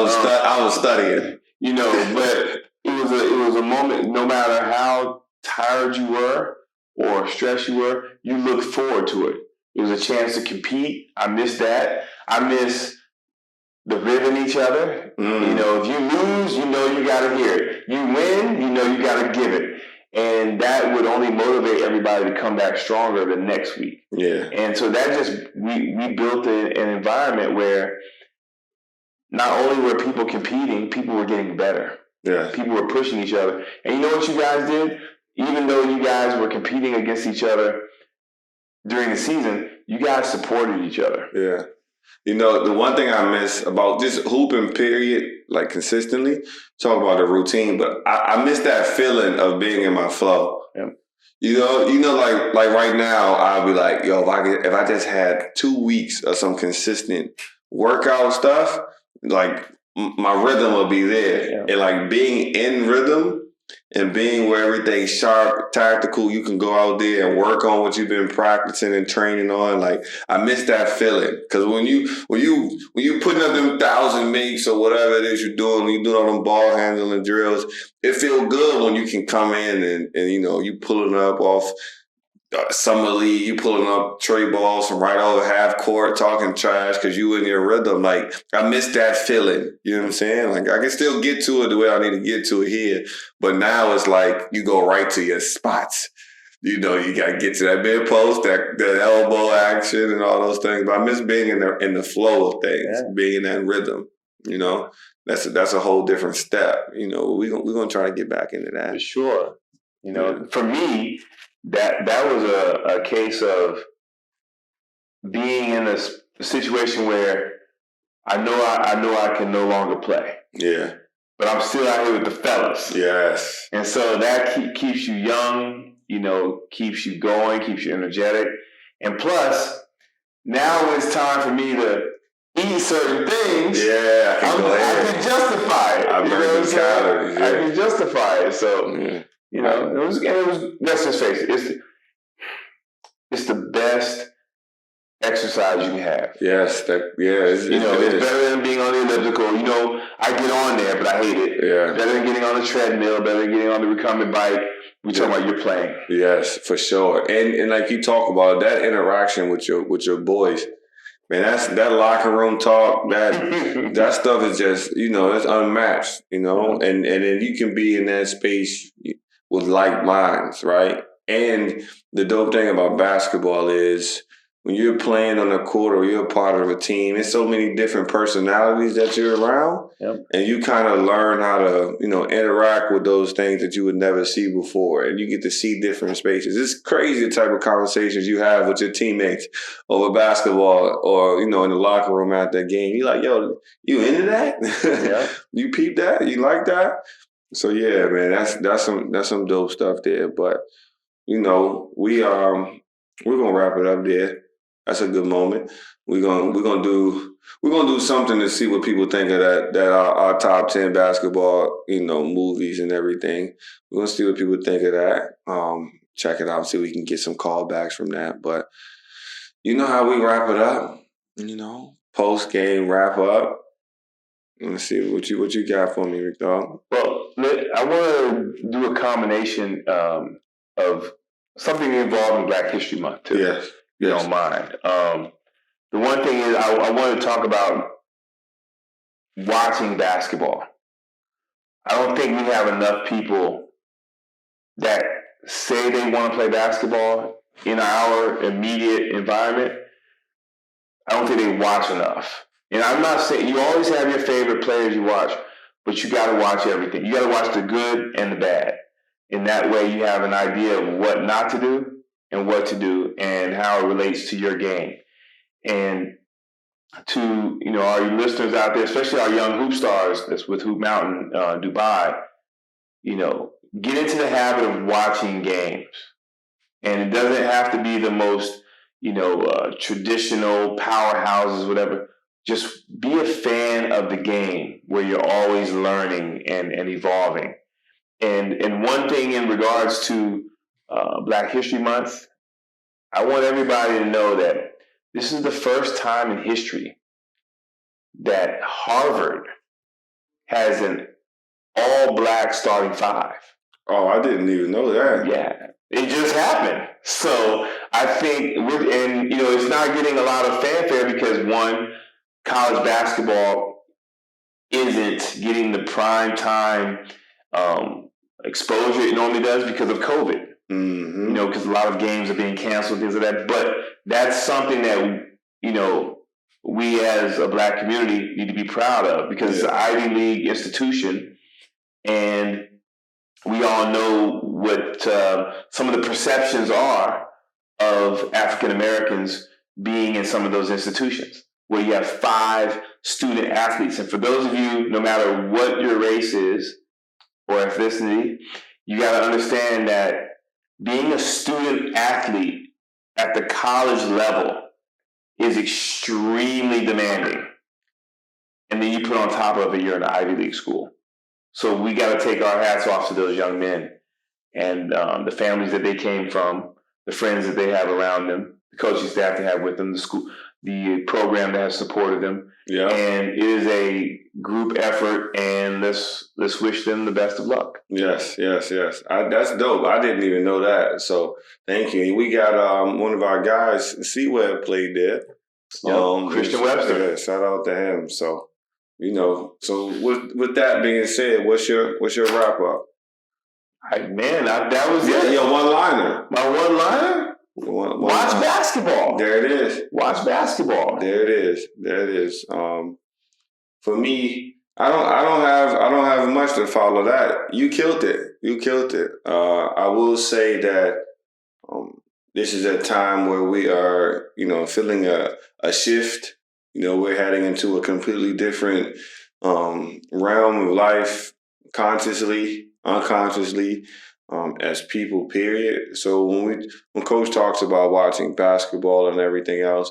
was studying. But it was a moment. No matter how tired you were or stressed you were, you looked forward to it. It was a chance to compete. I miss that. I miss the rhythm each other. If you lose, you got to hear it. You win, you got to give it. And that would only motivate everybody to come back stronger the next week. Yeah. And so that we built an environment where not only were people competing, people were getting better. Yeah. People were pushing each other. And you know what you guys did? Even though you guys were competing against each other during the season, you guys supported each other. Yeah. The one thing I miss about just hooping, period, like consistently, talk about the routine, but I miss that feeling of being in my flow. Yeah. Like right now, I'll be like, yo, if I just had 2 weeks of some consistent workout stuff, like my rhythm will be there. Yeah. And like being in rhythm and being where everything's sharp, tactical, you can go out there and work on what you've been practicing and training on. Like, I miss that feeling. Because when you putting up them 1,000 makes or whatever it is you're doing, when you're doing all them ball handling drills, it feels good when you can come in and you pulling up off summer league, you pulling up tray balls from right over half court, talking trash because you in your rhythm. Like, I miss that feeling. You know what I'm saying? Like, I can still get to it the way I need to get to it here, but now it's like you go right to your spots. You got to get to that mid post, that elbow action, and all those things. But I miss being in the flow of things, being in that rhythm. That's a whole different step. We're gonna try to get back into that for sure. For me. That was a case of being in a situation where I know I can no longer play. Yeah. But I'm still out here with the fellas. Yes. And so that keeps you young, keeps you going, keeps you energetic. And plus, now when it's time for me to eat certain things, I can justify it. I burn the calories. I can justify it. So it was. Let's just face it. It's the best exercise you can have. Yes, it's better than being on the elliptical. I get on there, but I hate it. Yeah. Better than getting on the treadmill. Better than getting on the recumbent bike. We're talking about you're playing. Yes, for sure. And like you talk about that interaction with your boys. Man, that locker room talk, that stuff is just, it's unmatched, and then you can be in that space with like minds, right? And the dope thing about basketball is when you're playing on a court or you're a part of a team, there's so many different personalities that you're around. Yep. And you kind of learn how to, interact with those things that you would never see before. And you get to see different spaces. It's crazy the type of conversations you have with your teammates over basketball or, in the locker room after a game. You're like, yo, you into that? Yeah. You peep that? You like that? So yeah, man, that's some dope stuff there. But, we're gonna wrap it up there. That's a good moment. We're gonna do something to see what people think of that our top 10 basketball, movies and everything. We're gonna see what people think of that. Check it out, see if we can get some callbacks from that. But you know how we wrap it up, post game wrap up. Let's see what you got for me, McDowell. Well, I want to do a combination of something involving Black History Month too. Yes. If you don't mind. The one thing is I want to talk about watching basketball. I don't think we have enough people that say they want to play basketball in our immediate environment. I don't think they watch enough. And I'm not saying you always have your favorite players you watch, but you got to watch everything. You got to watch the good and the bad. In that way, you have an idea of what not to do and what to do and how it relates to your game. And to our listeners out there, especially our young hoop stars that's with Hoopmountain.ae, get into the habit of watching games. And it doesn't have to be the most traditional powerhouses, whatever. Just be a fan of the game where you're always learning and evolving. And one thing in regards to Black History Month, I want everybody to know that this is the first time in history that Harvard has an all-Black starting five. Oh, I didn't even know that. Yeah, it just happened. So I think it's not getting a lot of fanfare because one, college basketball isn't getting the prime time exposure it normally does because of COVID. Mm-hmm. Because a lot of games are being canceled, things like that. But that's something that we as a Black community need to be proud of because it's an Ivy League institution, and we all know what some of the perceptions are of African Americans being in some of those institutions, where you have 5 student athletes. And for those of you, no matter what your race is or ethnicity, you got to understand that being a student athlete at the college level is extremely demanding. And then you put on top of it, you're in an Ivy League school. So we got to take our hats off to those young men and the families that they came from, the friends that they have around them, the coaching staff they have with them, the school, the program that has supported them. Yeah. And it is a group effort, and let's wish them the best of luck. Yes. That's dope. I didn't even know that. So thank you. We got one of our guys, C-Web, played there. Christian Webster. Yeah, shout out to him. So, so with that being said, what's your wrap up? That was it. Your one-liner. My one-liner? Watch basketball. There it is. Watch basketball. There it is. For me, I don't have much to follow that. You killed it. I will say that this is a time where we are, feeling a shift. We're heading into a completely different realm of life, consciously, unconsciously, as people, period. So when Coach talks about watching basketball and everything else,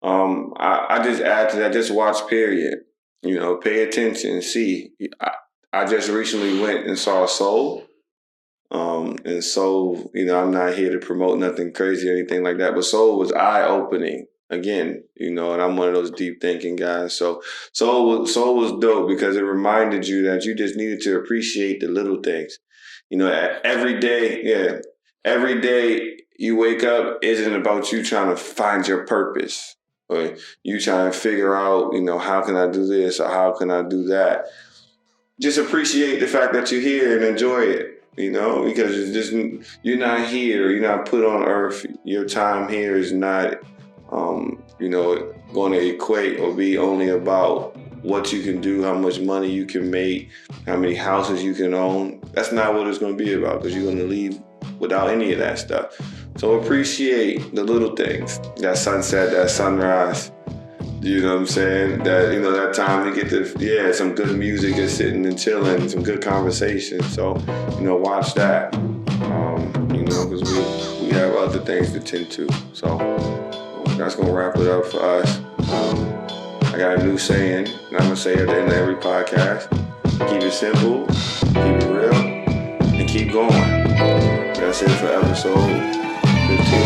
I just add to that, just watch, period. Pay attention, see. I just recently went and saw Soul. And Soul, I'm not here to promote nothing crazy or anything like that, but Soul was eye-opening. Again, and I'm one of those deep thinking guys. So Soul was dope because it reminded you that you just needed to appreciate the little things. Every day you wake up isn't about you trying to find your purpose or you trying to figure out, how can I do this or how can I do that? Just appreciate the fact that you're here and enjoy it, because it's just, you're not here, you're not put on earth. Your time here is not, going to equate or be only about what you can do, how much money you can make, how many houses you can own. That's not what it's going to be about, because you're going to leave without any of that stuff. So appreciate the little things, that sunset, that sunrise. You know what I'm saying? That, that time to get to, some good music and sitting and chilling, some good conversation. So, watch that. Because we have other things to tend to. So that's going to wrap it up for us. I got a new saying, and I'm going to say it at the end of every podcast. Keep it simple, keep it real, and keep going. That's it for episode 15.